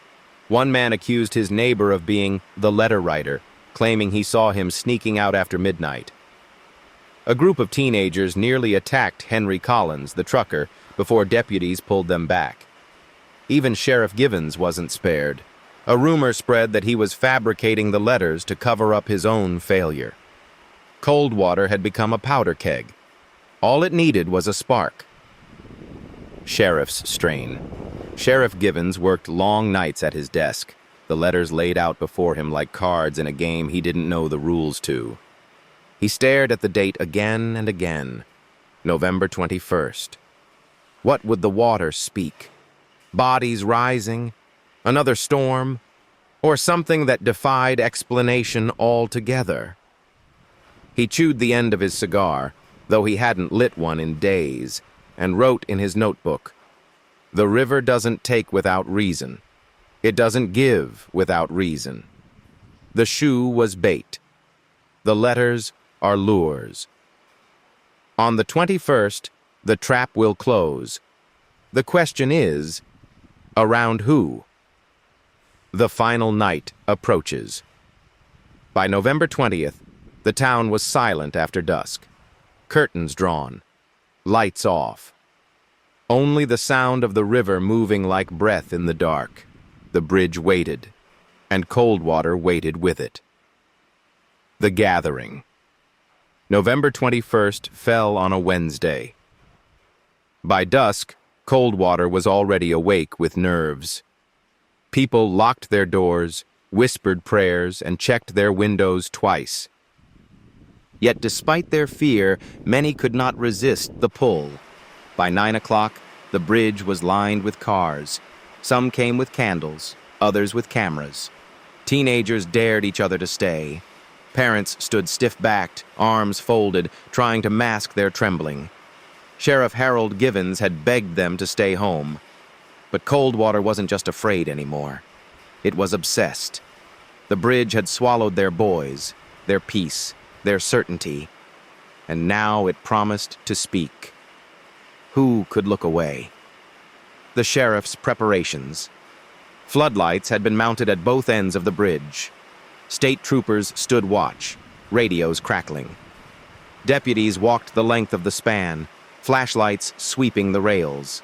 One man accused his neighbor of being the letter writer, claiming he saw him sneaking out after midnight. A group of teenagers nearly attacked Henry Collins, the trucker, before deputies pulled them back. Even Sheriff Givens wasn't spared. A rumor spread that he was fabricating the letters to cover up his own failure. Coldwater had become a powder keg. All it needed was a spark. Sheriff's strain. Sheriff Givens worked long nights at his desk, the letters laid out before him like cards in a game he didn't know the rules to. He stared at the date again and again. November 21st. What would the water speak? Bodies rising? Another storm? Or something that defied explanation altogether? He chewed the end of his cigar, though he hadn't lit one in days, and wrote in his notebook, "The river doesn't take without reason. It doesn't give without reason. The shoe was bait. The letters are lures. On the 21st, the trap will close. The question is, around who?" The final night approaches. By November 20th, the town was silent after dusk. Curtains drawn. Lights off. Only the sound of the river moving like breath in the dark. The bridge waited, and Coldwater waited with it. The gathering. November 21st fell on a Wednesday. By dusk, Coldwater was already awake with nerves. People locked their doors, whispered prayers, and checked their windows twice. Yet despite their fear, many could not resist the pull. By 9 o'clock, the bridge was lined with cars. Some came with candles, others with cameras. Teenagers dared each other to stay. Parents stood stiff-backed, arms folded, trying to mask their trembling. Sheriff Harold Givens had begged them to stay home. But Coldwater wasn't just afraid anymore. It was obsessed. The bridge had swallowed their boys, their peace, their certainty, and now it promised to speak. Who could look away? The sheriff's preparations. Floodlights had been mounted at both ends of the bridge. State troopers stood watch, radios crackling. Deputies walked the length of the span, flashlights sweeping the rails.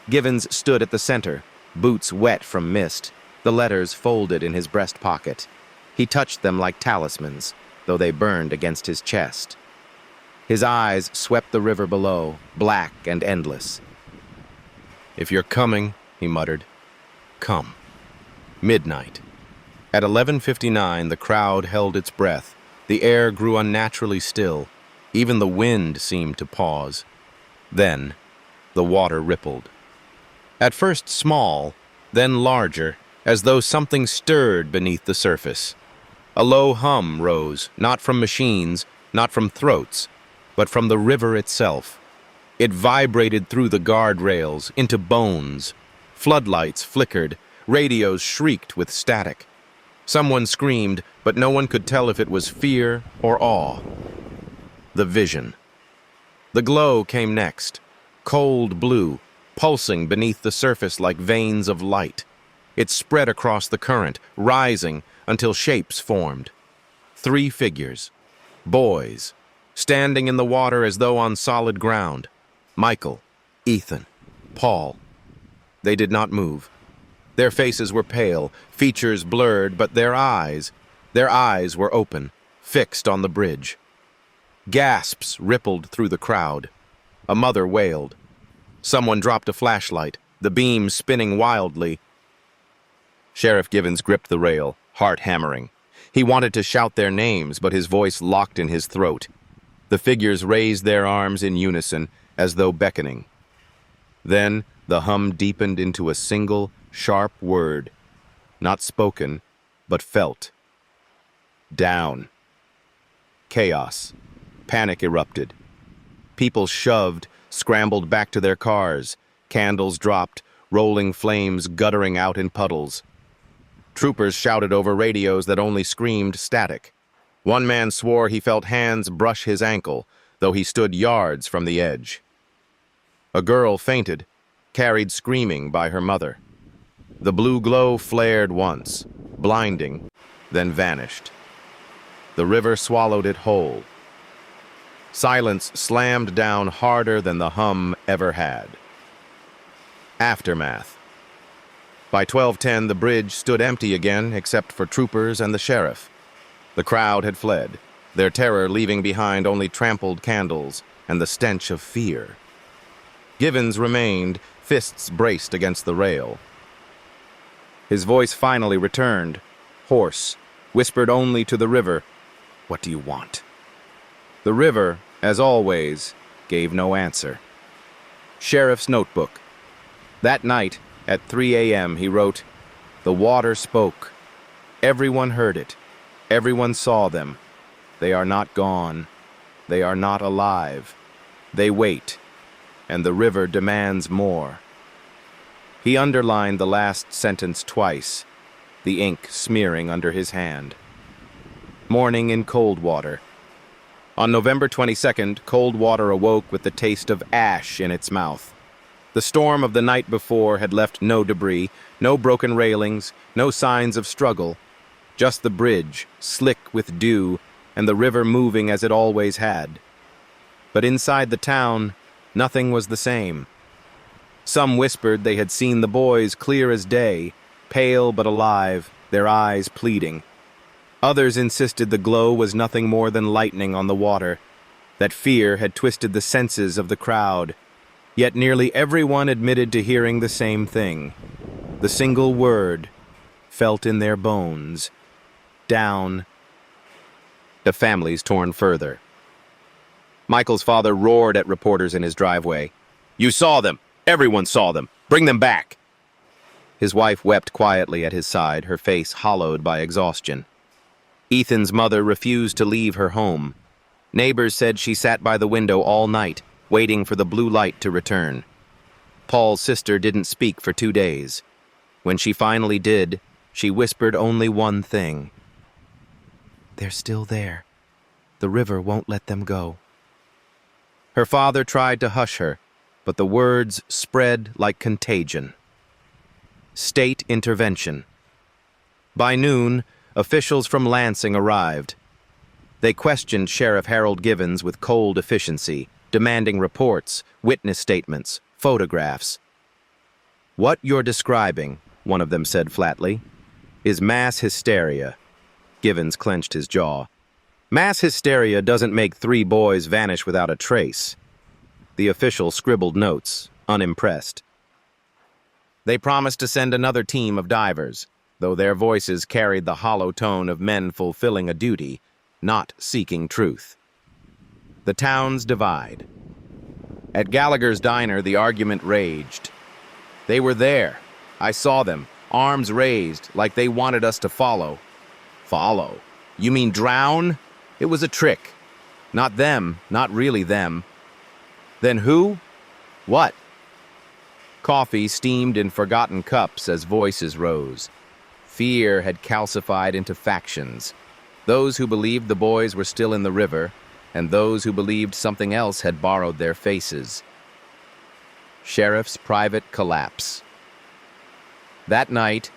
Givens stood at the center, boots wet from mist, the letters folded in his breast pocket. He touched them like talismans, though they burned against his chest. His eyes swept the river below, black and endless. "If you're coming," he muttered, "come." Midnight. At 11:59, the crowd held its breath. The air grew unnaturally still. Even the wind seemed to pause. Then, the water rippled. At first small, then larger, as though something stirred beneath the surface. A low hum rose, not from machines, not from throats, but from the river itself. It vibrated through the guardrails, into bones. Floodlights flickered, radios shrieked with static. Someone screamed, but no one could tell if it was fear or awe. The vision. The glow came next, cold blue, pulsing beneath the surface like veins of light. It spread across the current, rising until shapes formed. 3 figures. Boys, standing in the water as though on solid ground. Michael, Ethan, Paul. They did not move. Their faces were pale, features blurred, but their eyes were open, fixed on the bridge. Gasps rippled through the crowd. A mother wailed. Someone dropped a flashlight, the beam spinning wildly. Sheriff Givens gripped the rail, heart hammering. He wanted to shout their names, but his voice locked in his throat. The figures raised their arms in unison, as though beckoning. Then the hum deepened into a single, sharp word, not spoken, but felt. Down. Chaos. Panic erupted. People shoved, scrambled back to their cars. Candles dropped, rolling flames guttering out in puddles. Troopers shouted over radios that only screamed static. One man swore he felt hands brush his ankle, though he stood yards from the edge. A girl fainted, carried screaming by her mother. The blue glow flared once, blinding, then vanished. The river swallowed it whole. Silence slammed down harder than the hum ever had. Aftermath. By 12:10, the bridge stood empty again, except for troopers and the sheriff. The crowd had fled, their terror leaving behind only trampled candles and the stench of fear. Givens remained, fists braced against the rail. His voice finally returned, hoarse, whispered only to the river, "What do you want?" The river, as always, gave no answer. Sheriff's notebook. That night, at 3 a.m., he wrote, "The water spoke. Everyone heard it. Everyone saw them. They are not gone. They are not alive. They wait, and the river demands more." He underlined the last sentence twice, the ink smearing under his hand. Morning in Coldwater. On November 22nd, Coldwater awoke with the taste of ash in its mouth. The storm of the night before had left no debris, no broken railings, no signs of struggle, just the bridge, slick with dew, and the river moving as it always had. But inside the town, nothing was the same. Some whispered they had seen the boys clear as day, pale but alive, their eyes pleading. Others insisted the glow was nothing more than lightning on the water, that fear had twisted the senses of the crowd. Yet nearly everyone admitted to hearing the same thing. The single word, felt in their bones. Down. The families torn further. Michael's father roared at reporters in his driveway. "You saw them! Everyone saw them! Bring them back!" His wife wept quietly at his side, her face hollowed by exhaustion. Ethan's mother refused to leave her home. Neighbors said she sat by the window all night, waiting for the blue light to return. Paul's sister didn't speak for 2 days. When she finally did, she whispered only one thing. "They're still there. The river won't let them go." Her father tried to hush her, but the words spread like contagion. State intervention. By noon, officials from Lansing arrived. They questioned Sheriff Harold Givens with cold efficiency, demanding reports, witness statements, photographs. "What you're describing," one of them said flatly, "is mass hysteria." Givens clenched his jaw. "Mass hysteria doesn't make 3 boys vanish without a trace." The official scribbled notes, unimpressed. They promised to send another team of divers, though their voices carried the hollow tone of men fulfilling a duty, not seeking truth. The towns divide. At Gallagher's diner, the argument raged. "They were there. I saw them, arms raised, like they wanted us to follow." "Follow? You mean drown? It was a trick. Not them, not really them." "Then who? What?" Coffee steamed in forgotten cups as voices rose. Fear had calcified into factions. Those who believed the boys were still in the river, and those who believed something else had borrowed their faces. Sheriff's private collapse. That night,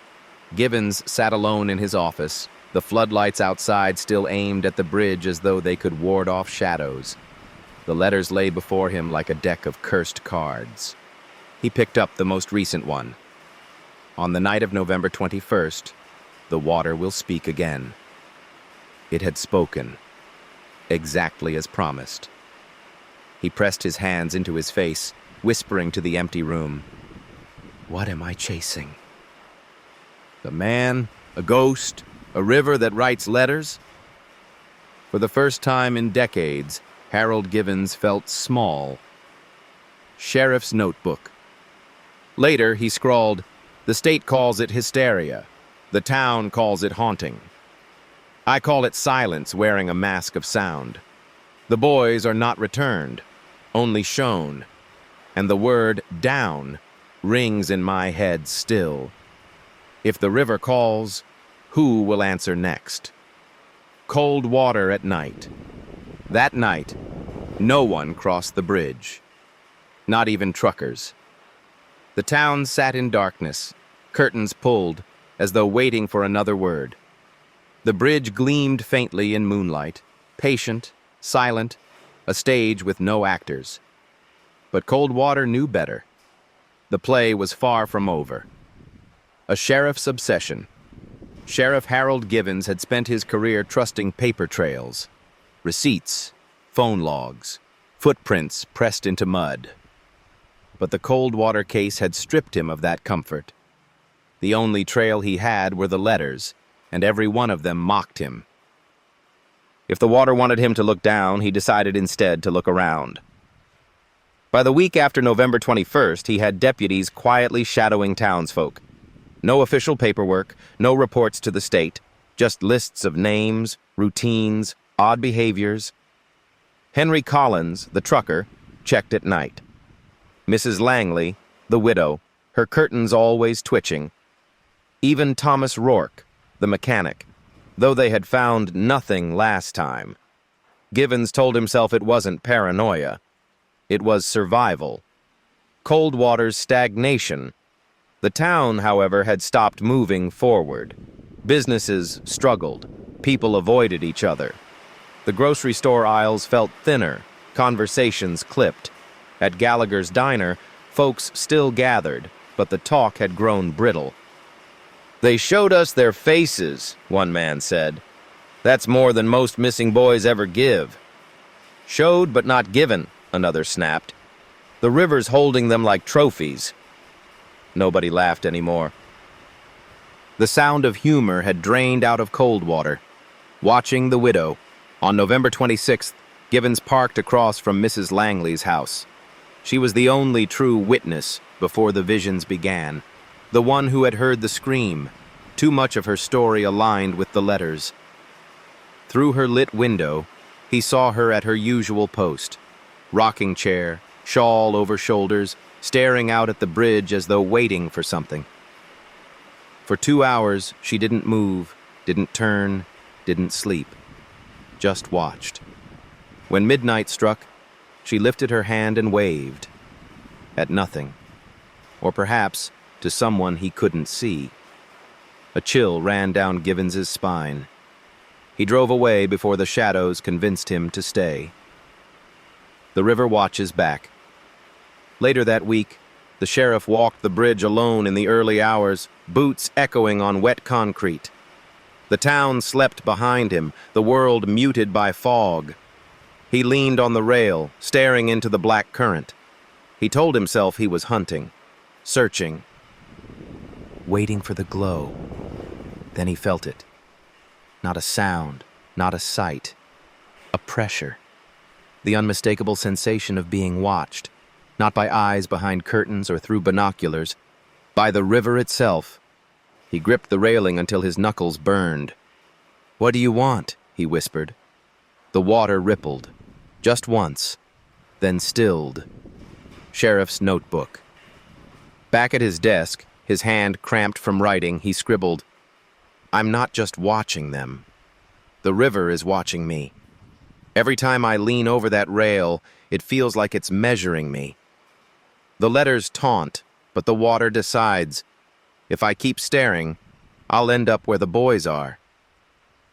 Givens sat alone in his office, the floodlights outside still aimed at the bridge as though they could ward off shadows. The letters lay before him like a deck of cursed cards. He picked up the most recent one. On the night of November 21st, the water will speak again. It had spoken, exactly as promised. He pressed his hands into his face, whispering to the empty room, "What am I chasing? The man, a ghost, a river that writes letters?" For the first time in decades, Harold Givens felt small. Sheriff's notebook. Later, he scrawled, "The state calls it hysteria. The town calls it haunting. I call it silence wearing a mask of sound. The boys are not returned, only shown, and the word down rings in my head still. If the river calls, who will answer next?" Cold water at night. That night, no one crossed the bridge, not even truckers. The town sat in darkness, curtains pulled, as though waiting for another word. The bridge gleamed faintly in moonlight, patient, silent, a stage with no actors. But Coldwater knew better. The play was far from over. A sheriff's obsession. Sheriff Harold Givens had spent his career trusting paper trails, receipts, phone logs, footprints pressed into mud. but the Coldwater case had stripped him of that comfort. The only trail he had were the letters, and every one of them mocked him. If the water wanted him to look down, he decided instead to look around. By the week after November 21st, he had deputies quietly shadowing townsfolk. No official paperwork, no reports to the state, just lists of names, routines, odd behaviors. Henry Collins, the trucker, checked at night. Mrs. Langley, the widow, her curtains always twitching. Even Thomas Rourke, the mechanic, though they had found nothing last time. Givens told himself it wasn't paranoia. It was survival. Coldwater's stagnation. The town, however, had stopped moving forward. Businesses struggled. People avoided each other. The grocery store aisles felt thinner. Conversations clipped. At Gallagher's diner, folks still gathered, but the talk had grown brittle. "They showed us their faces," one man said. "That's more than most missing boys ever give." "Showed but not given," another snapped. "The river's holding them like trophies." Nobody laughed anymore. The sound of humor had drained out of Coldwater. Watching the widow, on November 26th, Givens parked across from Mrs. Langley's house. She was the only true witness before the visions began, the one who had heard the scream. Too much of her story aligned with the letters. Through her lit window, he saw her at her usual post, rocking chair, shawl over shoulders, staring out at the bridge as though waiting for something. For 2 hours, she didn't move, didn't turn, didn't sleep, just watched. When midnight struck, she lifted her hand and waved. At nothing. Or perhaps to someone he couldn't see. A chill ran down Givens's spine. He drove away before the shadows convinced him to stay. The river watches back. Later that week, the sheriff walked the bridge alone in the early hours, boots echoing on wet concrete. The town slept behind him, the world muted by fog. He leaned on the rail, staring into the black current. He told himself he was hunting, searching, waiting for the glow. Then he felt it. Not a sound, not a sight. A pressure. The unmistakable sensation of being watched, not by eyes behind curtains or through binoculars, by the river itself. He gripped the railing until his knuckles burned. "What do you want?" he whispered. The water rippled, just once, then stilled. Sheriff's notebook. Back at his desk, his hand cramped from writing, he scribbled, "I'm not just watching them. The river is watching me. Every time I lean over that rail, it feels like it's measuring me. The letters taunt, but the water decides. If I keep staring, I'll end up where the boys are.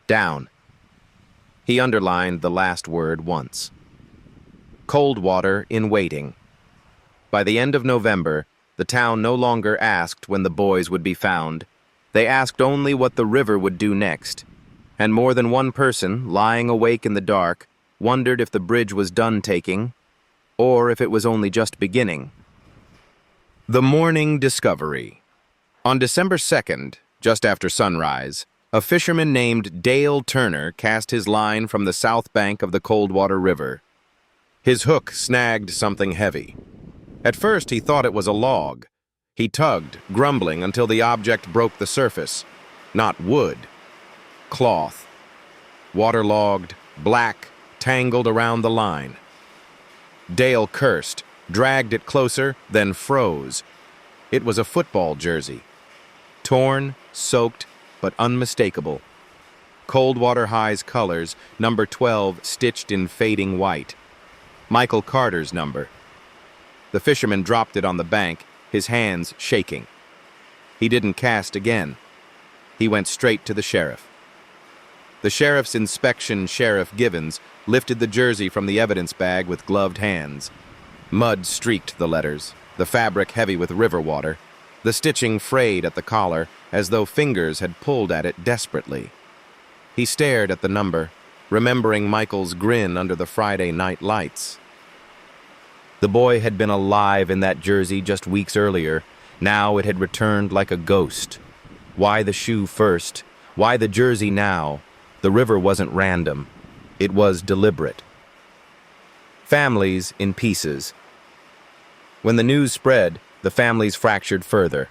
Down." He underlined the last word once. Coldwater in waiting. By the end of November, the town no longer asked when the boys would be found. They asked only what the river would do next. And more than one person, lying awake in the dark, wondered if the bridge was done taking, or if it was only just beginning. The morning discovery. On December 2nd, just after sunrise, a fisherman named Dale Turner cast his line from the south bank of the Coldwater River. His hook snagged something heavy. At first, he thought it was a log. He tugged, grumbling, until the object broke the surface. Not wood. Cloth. Waterlogged, black, tangled around the line. Dale cursed, dragged it closer, then froze. It was a football jersey. Torn, soaked, but unmistakable. Coldwater High's colors, number 12 stitched in fading white. Michael Carter's number. The fisherman dropped it on the bank, his hands shaking. He didn't cast again. He went straight to the sheriff. The sheriff's inspection, Sheriff Givens, lifted the jersey from the evidence bag with gloved hands. Mud streaked the letters, the fabric heavy with river water. The stitching frayed at the collar, as though fingers had pulled at it desperately. He stared at the number, remembering Michael's grin under the Friday night lights. The boy had been alive in that jersey just weeks earlier. Now it had returned like a ghost. Why the shoe first? Why the jersey now? The river wasn't random. It was deliberate. Families in pieces. When the news spread, the families fractured further.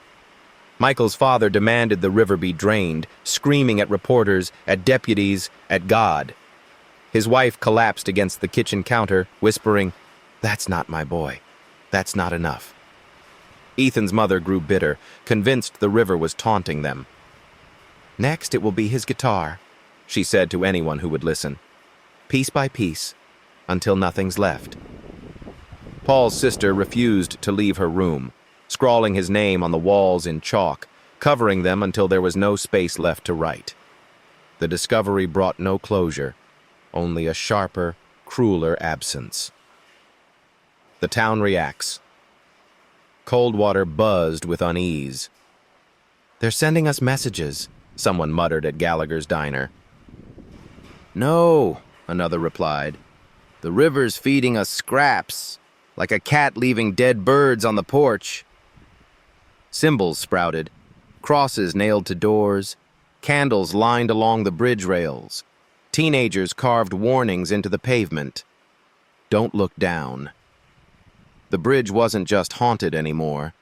Michael's father demanded the river be drained, screaming at reporters, at deputies, at God. His wife collapsed against the kitchen counter, whispering, "That's not my boy. That's not enough." Ethan's mother grew bitter, convinced the river was taunting them. "Next it will be his guitar," she said to anyone who would listen. "Piece by piece, until nothing's left." Paul's sister refused to leave her room, scrawling his name on the walls in chalk, covering them until there was no space left to write. The discovery brought no closure, only a sharper, crueler absence. The town reacts. Coldwater buzzed with unease. "They're sending us messages," someone muttered at Gallagher's diner. "No," another replied. "The river's feeding us scraps, like a cat leaving dead birds on the porch." Symbols sprouted, crosses nailed to doors, candles lined along the bridge rails. Teenagers carved warnings into the pavement. "Don't look down." The bridge wasn't just haunted anymore.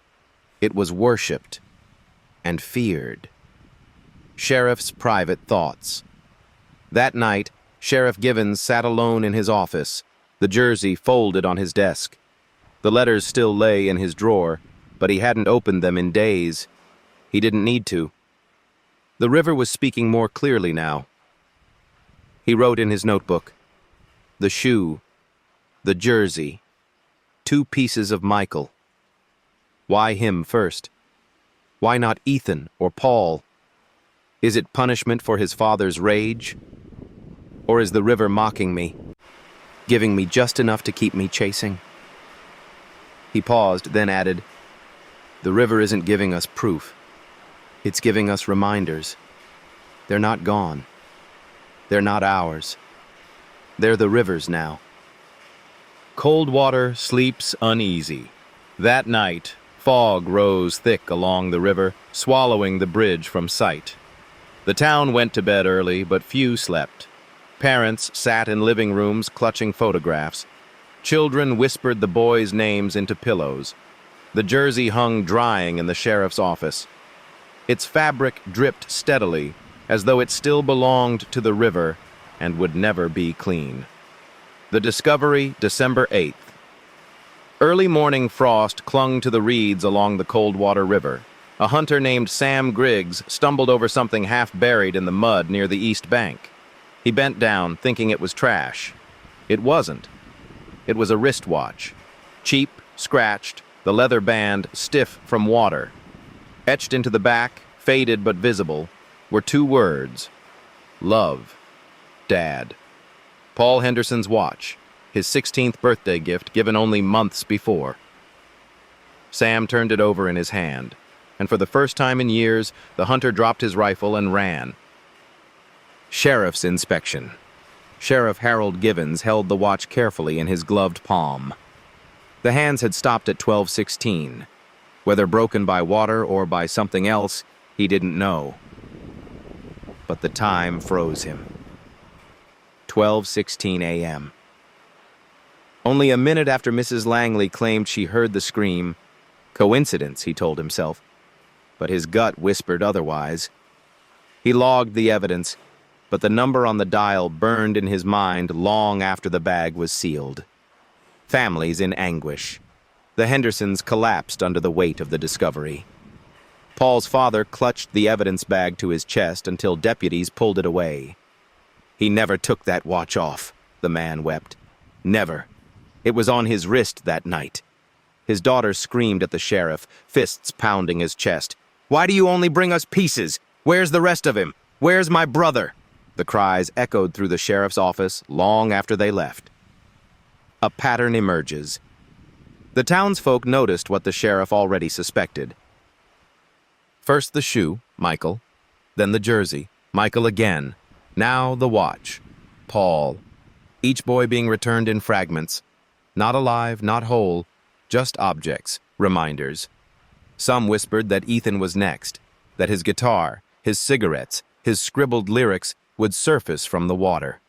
It was worshipped and feared. Sheriff's private thoughts. That night, Sheriff Givens sat alone in his office, the jersey folded on his desk. The letters still lay in his drawer, but he hadn't opened them in days. He didn't need to. The river was speaking more clearly now. He wrote in his notebook, "The shoe, the jersey, 2 pieces of Michael. Why him first? Why not Ethan or Paul? Is it punishment for his father's rage? Or is the river mocking me, giving me just enough to keep me chasing?" He paused, then added, "The river isn't giving us proof. It's giving us reminders. They're not gone. They're not ours. They're the river's now." Coldwater sleeps uneasy. That night, fog rose thick along the river, swallowing the bridge from sight. The town went to bed early, but few slept. Parents sat in living rooms clutching photographs. Children whispered the boys' names into pillows. The jersey hung drying in the sheriff's office. Its fabric dripped steadily, as though it still belonged to the river and would never be clean. The discovery, December 8th. Early morning frost clung to the reeds along the Coldwater River. A hunter named Sam Griggs stumbled over something half buried in the mud near the east bank. He bent down, thinking it was trash. It wasn't. It was a wristwatch. Cheap, scratched, the leather band stiff from water. Etched into the back, faded but visible, were 2 words: Love, Dad. Paul Henderson's watch, his 16th birthday gift given only months before. Sam turned it over in his hand, and for the first time in years, the hunter dropped his rifle and ran. Sheriff's inspection. Sheriff Harold Givens held the watch carefully in his gloved palm. The hands had stopped at 12:16. Whether broken by water or by something else, he didn't know. But the time froze him. 12:16 a.m. Only a minute after Mrs. Langley claimed she heard the scream. Coincidence, he told himself. But his gut whispered otherwise. He logged the evidence, but the number on the dial burned in his mind long after the bag was sealed. Families in anguish. The Hendersons collapsed under the weight of the discovery. Paul's father clutched the evidence bag to his chest until deputies pulled it away. "He never took that watch off," the man wept. "Never. It was on his wrist that night." His daughter screamed at the sheriff, fists pounding his chest. "Why do you only bring us pieces? Where's the rest of him? Where's my brother?" The cries echoed through the sheriff's office long after they left. A pattern emerges. The townsfolk noticed what the sheriff already suspected. First the shoe, Michael. Then the jersey, Michael again. Now the watch, Paul. Each boy being returned in fragments. Not alive, not whole, just objects, reminders. Some whispered that Ethan was next, that his guitar, his cigarettes, his scribbled lyrics would surface from the water.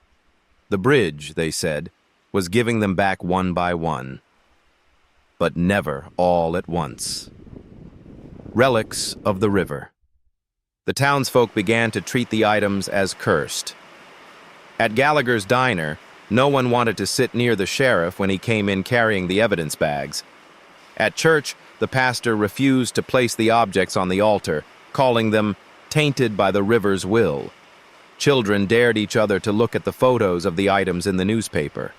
The bridge, they said, was giving them back one by one. But never all at once. Relics of the river. The townsfolk began to treat the items as cursed. At Gallagher's diner, no one wanted to sit near the sheriff when he came in carrying the evidence bags. At church, the pastor refused to place the objects on the altar, calling them tainted by the river's will. Children dared each other to look at the photos of the items in the newspaper.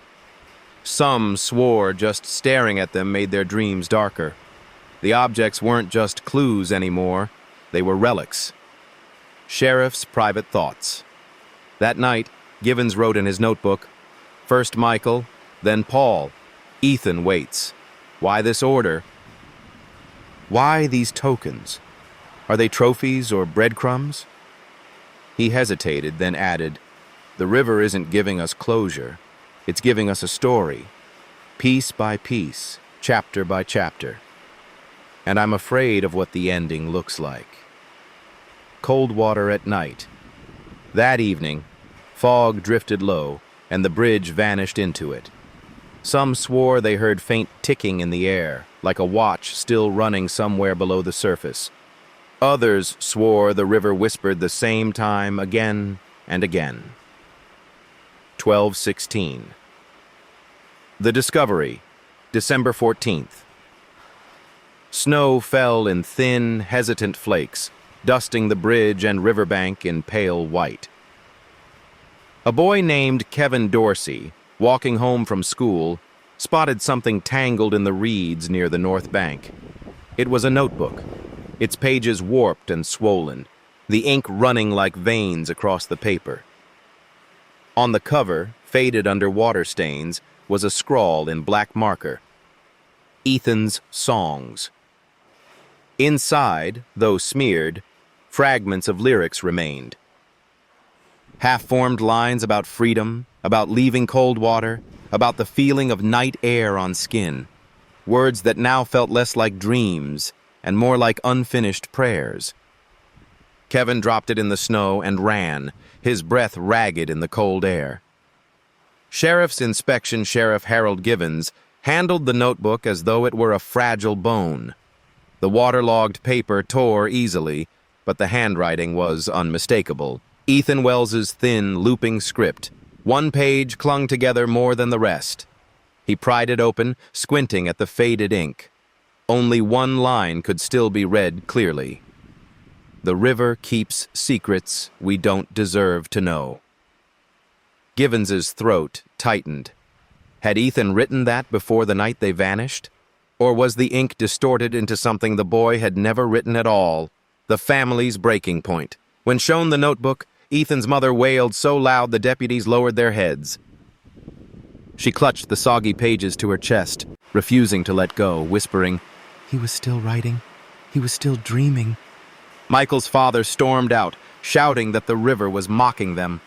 Some swore just staring at them made their dreams darker. The objects weren't just clues anymore, they were relics. Sheriff's private thoughts. That night, Givens wrote in his notebook, "First Michael, then Paul. Ethan waits. Why this order? Why these tokens? Are they trophies or breadcrumbs?" He hesitated, then added, "The river isn't giving us closure. It's giving us a story, piece by piece, chapter by chapter. And I'm afraid of what the ending looks like." Coldwater at night. That evening, fog drifted low, and the bridge vanished into it. Some swore they heard faint ticking in the air, like a watch still running somewhere below the surface. Others swore the river whispered the same time again and again. 12:16. The Discovery, December 14th. Snow fell in thin, hesitant flakes, dusting the bridge and riverbank in pale white. A boy named Kevin Dorsey, walking home from school, spotted something tangled in the reeds near the north bank. It was a notebook, its pages warped and swollen, the ink running like veins across the paper. On the cover, faded under water stains, was a scrawl in black marker. Ethan's Songs. Inside, though smeared, fragments of lyrics remained. Half-formed lines about freedom, about leaving Coldwater, about the feeling of night air on skin. Words that now felt less like dreams and more like unfinished prayers. Kevin dropped it in the snow and ran, his breath ragged in the cold air. Sheriff's inspection Sheriff Harold Givens handled the notebook as though it were a fragile bone. The waterlogged paper tore easily, but the handwriting was unmistakable. Ethan Wells's thin, looping script. One page clung together more than the rest. He pried it open, squinting at the faded ink. Only one line could still be read clearly. "The river keeps secrets we don't deserve to know." Givens's throat tightened. Had Ethan written that before the night they vanished? Or was the ink distorted into something the boy had never written at all? The family's breaking point. When shown the notebook, Ethan's mother wailed so loud the deputies lowered their heads. She clutched the soggy pages to her chest, refusing to let go, whispering, "He was still writing. He was still dreaming." Michael's father stormed out, shouting that the river was mocking them.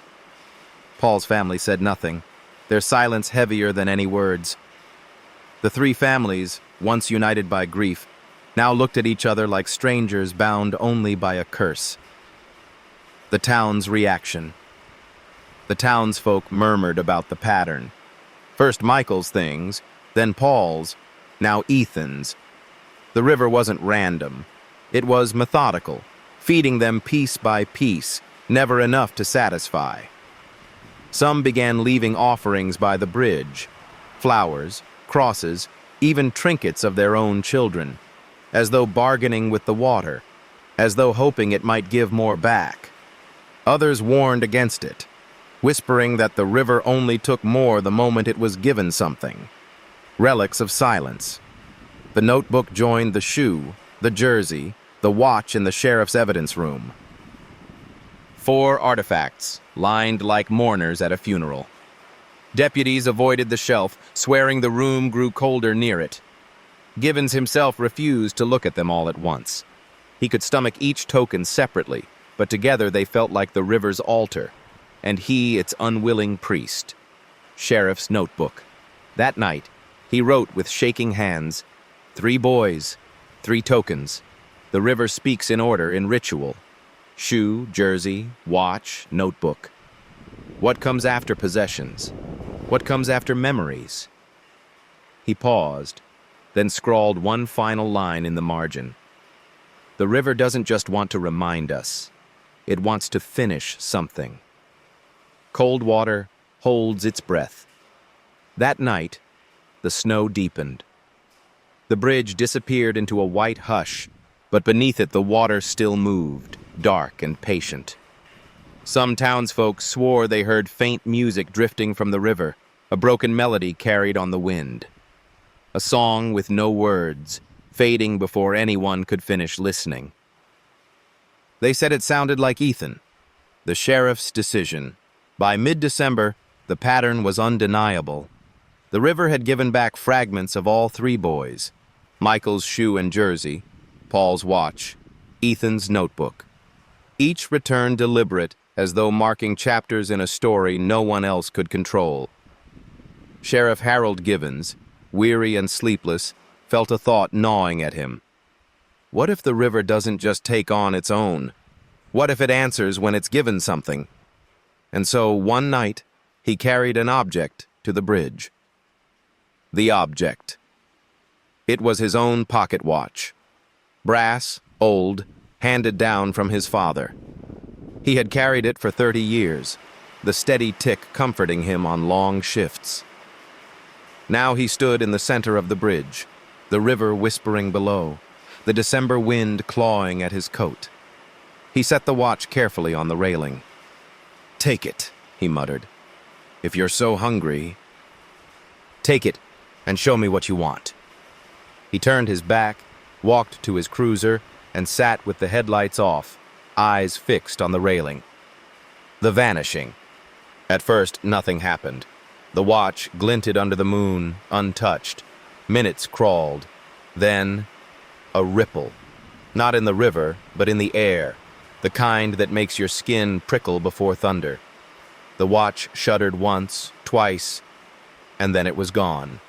Paul's family said nothing, their silence heavier than any words. The three families, once united by grief, now looked at each other like strangers bound only by a curse. The town's reaction. The townsfolk murmured about the pattern. First Michael's things, then Paul's, now Ethan's. The river wasn't random. It was methodical, feeding them piece by piece, never enough to satisfy. Some began leaving offerings by the bridge, flowers, crosses, even trinkets of their own children, as though bargaining with the water, as though hoping it might give more back. Others warned against it, whispering that the river only took more the moment it was given something. Relics of silence. The notebook joined the shoe, the jersey, the watch in the sheriff's evidence room. 4 artifacts, lined like mourners at a funeral. Deputies avoided the shelf, swearing the room grew colder near it. Givens himself refused to look at them all at once. He could stomach each token separately, but together they felt like the river's altar, and he its unwilling priest. Sheriff's notebook. That night, He wrote with shaking hands, 3 boys, 3 tokens. The river speaks in order, in ritual. Shoe, jersey, watch, notebook. What comes after possessions? What comes after memories? He paused, then scrawled one final line in the margin. The river doesn't just want to remind us. It wants to finish something. Coldwater holds its breath. That night, the snow deepened. The bridge disappeared into a white hush, but beneath it the water still moved, dark and patient. Some townsfolk swore they heard faint music drifting from the river, a broken melody carried on the wind. A song with no words, fading before anyone could finish listening. They said it sounded like Ethan, the sheriff's decision. By mid-December, the pattern was undeniable. The river had given back fragments of all 3 boys: Michael's shoe and jersey, Paul's watch, Ethan's notebook. Each returned deliberate, as though marking chapters in a story no one else could control. Sheriff Harold Givens, weary and sleepless, felt a thought gnawing at him. What if the river doesn't just take on its own? What if it answers when it's given something? And so, one night, he carried an object to the bridge. The object. It was his own pocket watch. Brass, old, handed down from his father. He had carried it for 30 years, the steady tick comforting him on long shifts. Now he stood in the center of the bridge, the river whispering below, the December wind clawing at his coat. He set the watch carefully on the railing. "Take it," he muttered. "If you're so hungry, take it and show me what you want." He turned his back, walked to his cruiser, and sat with the headlights off, eyes fixed on the railing. The vanishing. At first, nothing happened. The watch glinted under the moon, untouched. Minutes crawled. Then, a ripple. Not in the river, but in the air, the kind that makes your skin prickle before thunder. The watch shuddered once, twice, and then it was gone.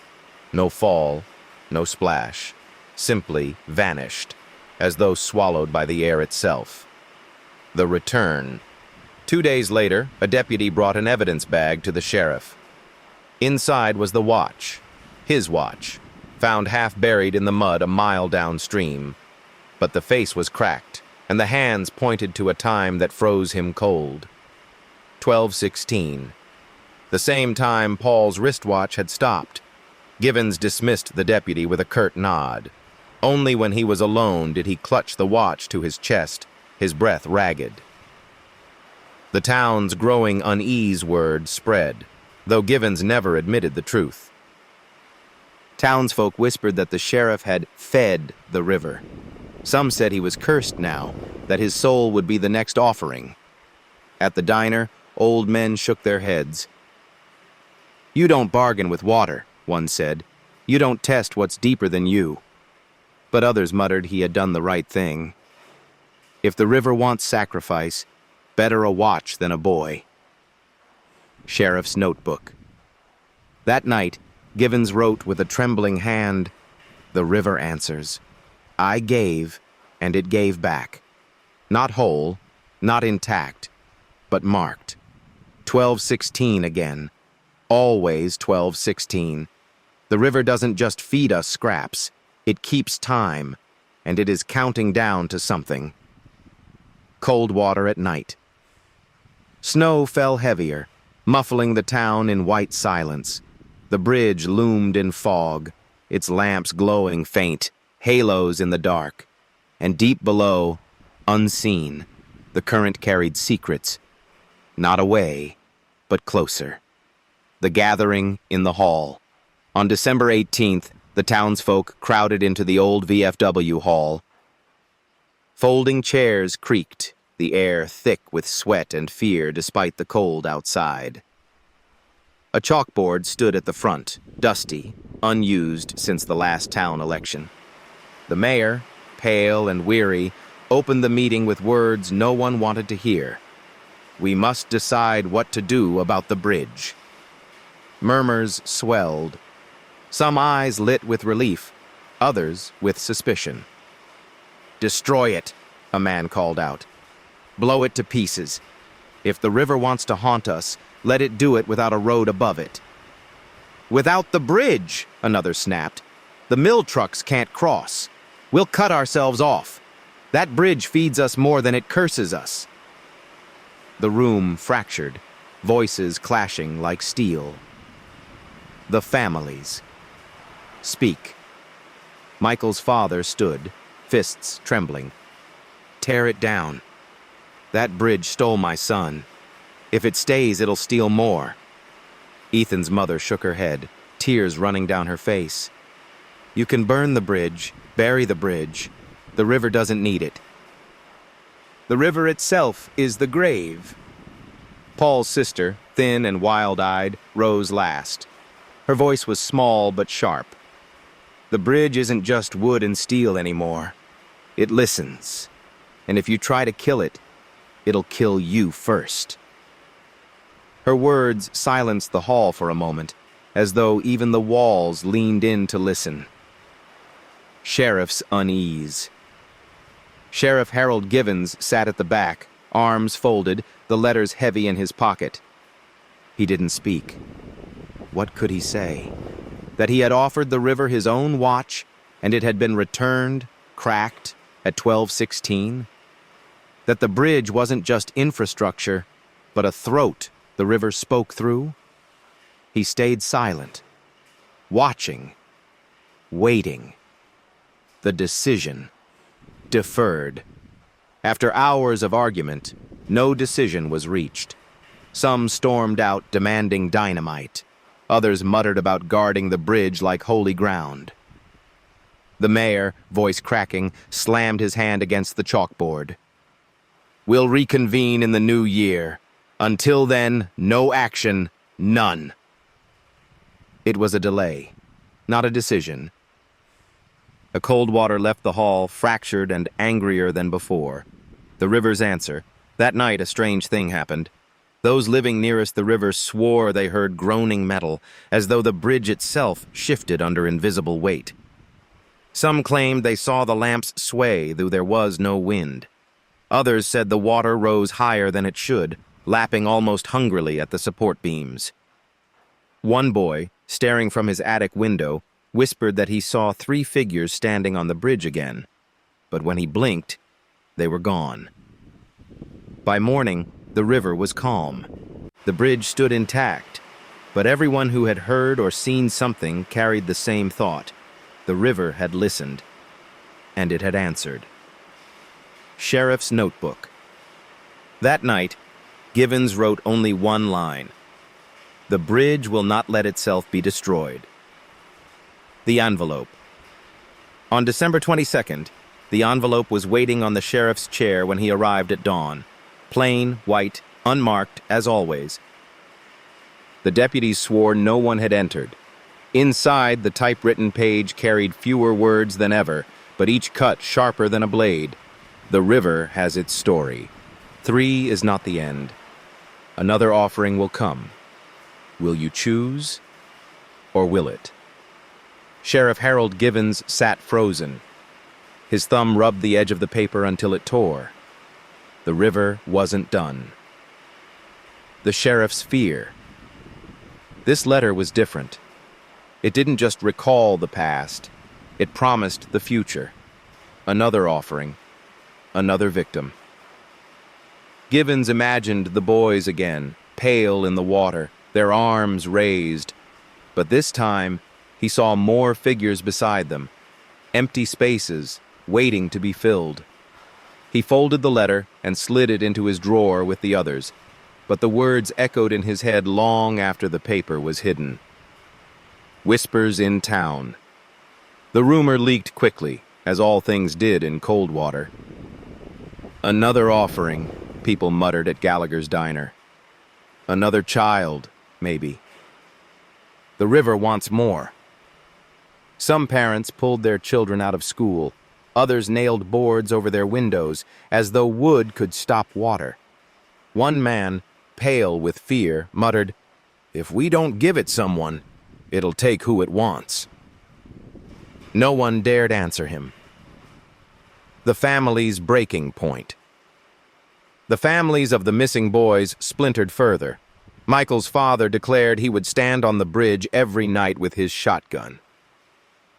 No fall, no splash. Simply vanished, as though swallowed by the air itself. The return. 2 days later, a deputy brought an evidence bag to the sheriff. Inside was the watch, his watch, found half buried in the mud a mile downstream. But the face was cracked, and the hands pointed to a time that froze him cold. 12:16. The same time Paul's wristwatch had stopped. Givens dismissed the deputy with a curt nod. Only when he was alone did he clutch the watch to his chest, his breath ragged. The town's growing unease word spread, though Givens never admitted the truth. Townsfolk whispered that the sheriff had fed the river. Some said he was cursed now, that his soul would be the next offering. At the diner, old men shook their heads. "You don't bargain with water," one said. "You don't test what's deeper than you." But others muttered he had done the right thing. If the river wants sacrifice, better a watch than a boy. Sheriff's notebook. That night, Givens wrote with a trembling hand, "The river answers. I gave, and it gave back. Not whole, not intact, but marked. 12:16 again. Always 12:16. The river doesn't just feed us scraps. It keeps time, and it is counting down to something." Coldwater at night. Snow fell heavier, muffling the town in white silence. The bridge loomed in fog, its lamps glowing faint, halos in the dark. And deep below, unseen, the current carried secrets. Not away, but closer. The gathering in the hall. On December 18th, the townsfolk crowded into the old VFW hall. Folding chairs creaked, the air thick with sweat and fear despite the cold outside. A chalkboard stood at the front, dusty, unused since the last town election. The mayor, pale and weary, opened the meeting with words no one wanted to hear. "We must decide what to do about the bridge." Murmurs swelled. Some eyes lit with relief, others with suspicion. "Destroy it," a man called out. "Blow it to pieces. If the river wants to haunt us, let it do it without a road above it." "Without the bridge," another snapped. "The mill trucks can't cross. We'll cut ourselves off. That bridge feeds us more than it curses us." The room fractured, voices clashing like steel. The families. "Speak." Michael's father stood, fists trembling. "Tear it down. That bridge stole my son. If it stays, it'll steal more." Ethan's mother shook her head, tears running down her face. "You can burn the bridge, bury the bridge. The river doesn't need it." "The river itself is the grave." Paul's sister, thin and wild-eyed, rose last. Her voice was small but sharp. "The bridge isn't just wood and steel anymore. It listens. And if you try to kill it, it'll kill you first." Her words silenced the hall for a moment, as though even the walls leaned in to listen. Sheriff's unease. Sheriff Harold Givens sat at the back, arms folded, the letters heavy in his pocket. He didn't speak. What could he say? That he had offered the river his own watch, and it had been returned, cracked, at 12:16? That the bridge wasn't just infrastructure, but a throat the river spoke through? He stayed silent, watching, waiting. The decision. Deferred. After hours of argument, no decision was reached. Some stormed out demanding dynamite. Others muttered about guarding the bridge like holy ground. The mayor, voice cracking, slammed his hand against the chalkboard. "We'll reconvene in the new year. Until then, no action, none." It was a delay, not a decision. A Coldwater left the hall, fractured and angrier than before. The river's answer. That night, a strange thing happened. Those living nearest the river swore they heard groaning metal, as though the bridge itself shifted under invisible weight. Some claimed they saw the lamps sway, though there was no wind. Others said the water rose higher than it should, lapping almost hungrily at the support beams. One boy, staring from his attic window, whispered that he saw 3 figures standing on the bridge again. But when he blinked, they were gone. By morning, the river was calm. The bridge stood intact, but everyone who had heard or seen something carried the same thought. The river had listened, and it had answered. Sheriff's Notebook. That night, Givens wrote only one line. "The bridge will not let itself be destroyed." The envelope. On December 22nd, the envelope was waiting on the sheriff's chair when he arrived at dawn. Plain, white, unmarked, as always. The deputies swore no one had entered. Inside, the typewritten page carried fewer words than ever, but each cut sharper than a blade. The river has its story. 3 is not the end. Another offering will come. Will you choose, or will it? Sheriff Harold Givens sat frozen. His thumb rubbed the edge of the paper until it tore. The river wasn't done. The sheriff's fear. This letter was different. It didn't just recall the past. It promised the future. Another offering. Another victim. Givens imagined the boys again, pale in the water, their arms raised. But this time, he saw more figures beside them. Empty spaces, waiting to be filled. He folded the letter and slid it into his drawer with the others, but the words echoed in his head long after the paper was hidden. Whispers in town. The rumor leaked quickly, as all things did in Coldwater. Another offering, people muttered at Gallagher's diner. Another child, maybe. The river wants more. Some parents pulled their children out of school. Others nailed boards over their windows, as though wood could stop water. One man, pale with fear, muttered, "If we don't give it someone, It'll take who it wants. No one dared answer him. The family's breaking point. The families of the missing boys splintered further. Michael's father declared he would stand on the bridge every night with his shotgun.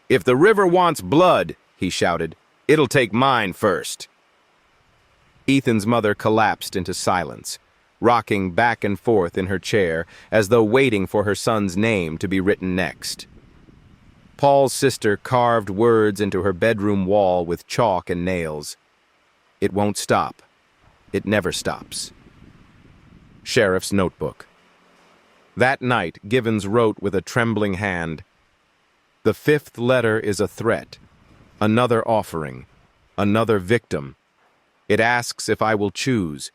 "If the river wants blood," he shouted, "it'll take mine first." Ethan's mother collapsed into silence, rocking back and forth in her chair as though waiting for her son's name to be written next. Paul's sister carved words into her bedroom wall with chalk and nails. "It won't stop. It never stops." Sheriff's notebook. That night, Givens wrote with a trembling hand, "The fifth letter is a threat, another offering, another victim. It asks if I will choose.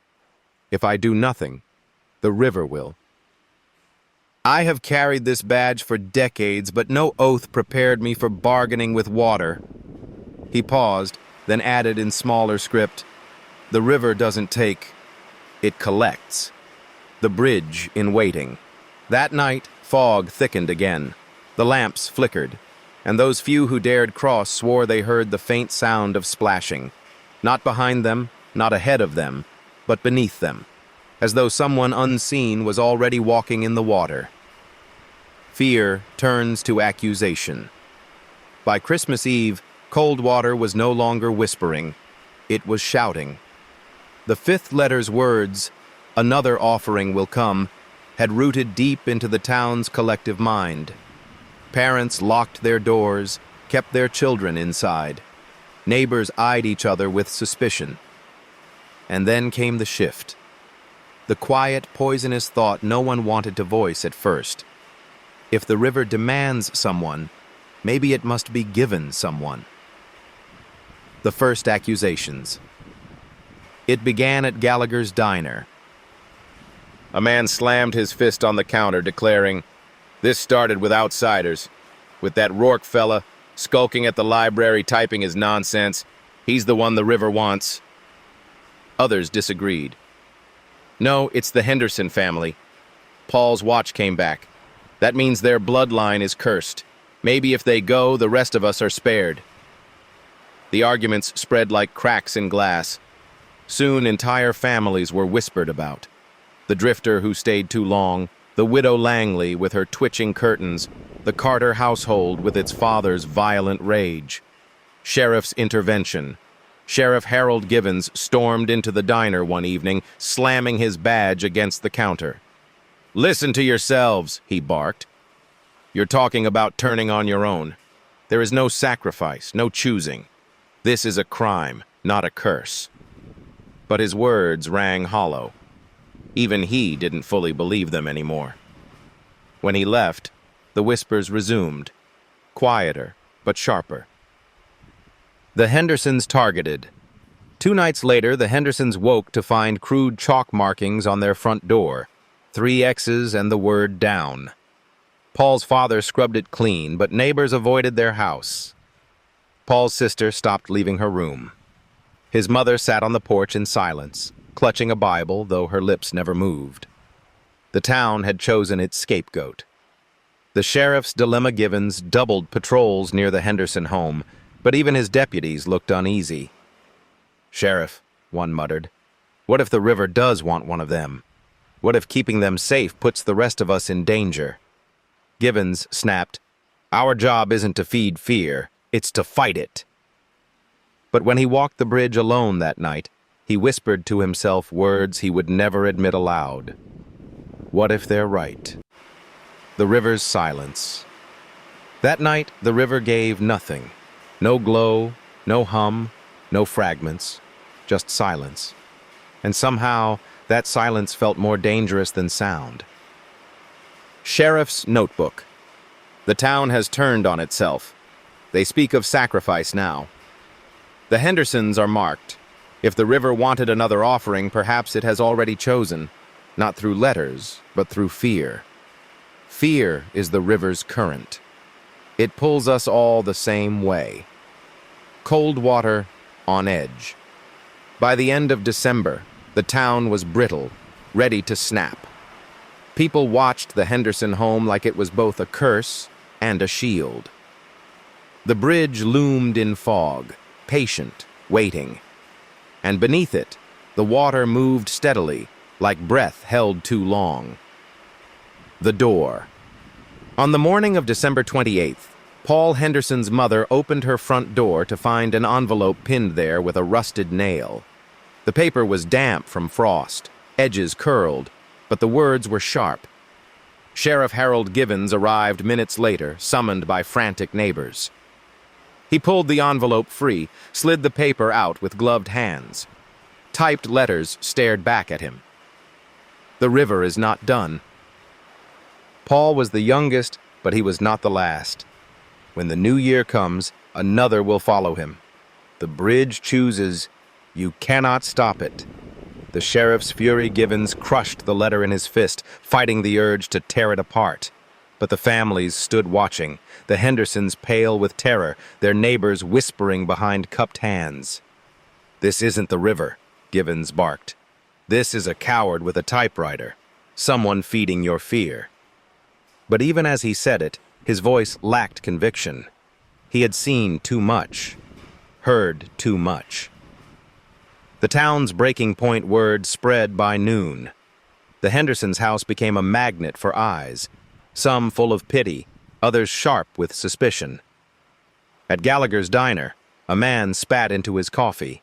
If I do nothing, the river will. I have carried this badge for decades, but no oath prepared me for bargaining with water." He paused, then added in smaller script, "The river doesn't take, it collects. The bridge in waiting." That night, fog thickened again. The lamps flickered, and those few who dared cross swore they heard the faint sound of splashing. Not behind them, not ahead of them, but beneath them, as though someone unseen was already walking in the water. Fear turns to accusation. By Christmas Eve, Coldwater was no longer whispering. It was shouting. The fifth letter's words, "Another offering will come," had rooted deep into the town's collective mind. Parents locked their doors, kept their children inside. Neighbors eyed each other with suspicion. And then came the shift. The quiet, poisonous thought no one wanted to voice at first. If the river demands someone, maybe it must be given someone. The first accusations. It began at Gallagher's diner. A man slammed his fist on the counter, declaring, "This started with outsiders. With that Rourke fella, skulking at the library typing his nonsense. He's the one the river wants." Others disagreed. "No, it's the Henderson family. Paul's watch came back. That means their bloodline is cursed. Maybe if they go, the rest of us are spared." The arguments spread like cracks in glass. Soon entire families were whispered about. The drifter who stayed too long, the widow Langley with her twitching curtains, the Carter household with its father's violent rage. Sheriff's intervention. Sheriff Harold Givens stormed into the diner one evening, slamming his badge against the counter. "Listen to yourselves," he barked. "You're talking about turning on your own. There is no sacrifice, no choosing. This is a crime, not a curse." But his words rang hollow. Even he didn't fully believe them anymore. When he left, the whispers resumed, quieter but sharper. The Hendersons targeted. 2 nights later, the Hendersons woke to find crude chalk markings on their front door, 3 X's and the word "down." Paul's father scrubbed it clean, but neighbors avoided their house. Paul's sister stopped leaving her room. His mother sat on the porch in silence, clutching a Bible, though her lips never moved. The town had chosen its scapegoat. The sheriff's dilemma Givens doubled patrols near the Henderson home, but even his deputies looked uneasy. "Sheriff," one muttered, "what if the river does want one of them? What if keeping them safe puts the rest of us in danger?" Givens snapped, "Our job isn't to feed fear, it's to fight it." But when he walked the bridge alone that night, he whispered to himself words he would never admit aloud. What if they're right? The river's silence. That night, the river gave nothing. No glow, no hum, no fragments, just silence. And somehow, that silence felt more dangerous than sound. Sheriff's notebook. The town has turned on itself. They speak of sacrifice now. The Hendersons are marked. If the river wanted another offering, perhaps it has already chosen, not through letters, but through fear. Fear is the river's current. It pulls us all the same way. Coldwater on edge. By the end of December, the town was brittle, ready to snap. People watched the Henderson home like it was both a curse and a shield. The bridge loomed in fog, patient, waiting. And beneath it, the water moved steadily, like breath held too long. The door. On the morning of December 28th, Paul Henderson's mother opened her front door to find an envelope pinned there with a rusted nail. The paper was damp from frost, edges curled, but the words were sharp. Sheriff Harold Givens arrived minutes later, summoned by frantic neighbors. He pulled the envelope free, slid the paper out with gloved hands. Typed letters stared back at him. "The river is not done." Paul was the youngest, but he was not the last. When the new year comes, another will follow him. The bridge chooses. You cannot stop it. The sheriff's fury Givens crushed the letter in his fist, fighting the urge to tear it apart. But the families stood watching, the Hendersons pale with terror, their neighbors whispering behind cupped hands. "This isn't the river," Givens barked. "This is a coward with a typewriter, someone feeding your fear." But even as he said it, his voice lacked conviction. He had seen too much, heard too much. The town's breaking point word spread by noon. The Hendersons' house became a magnet for eyes, some full of pity, others sharp with suspicion. At Gallagher's diner, a man spat into his coffee.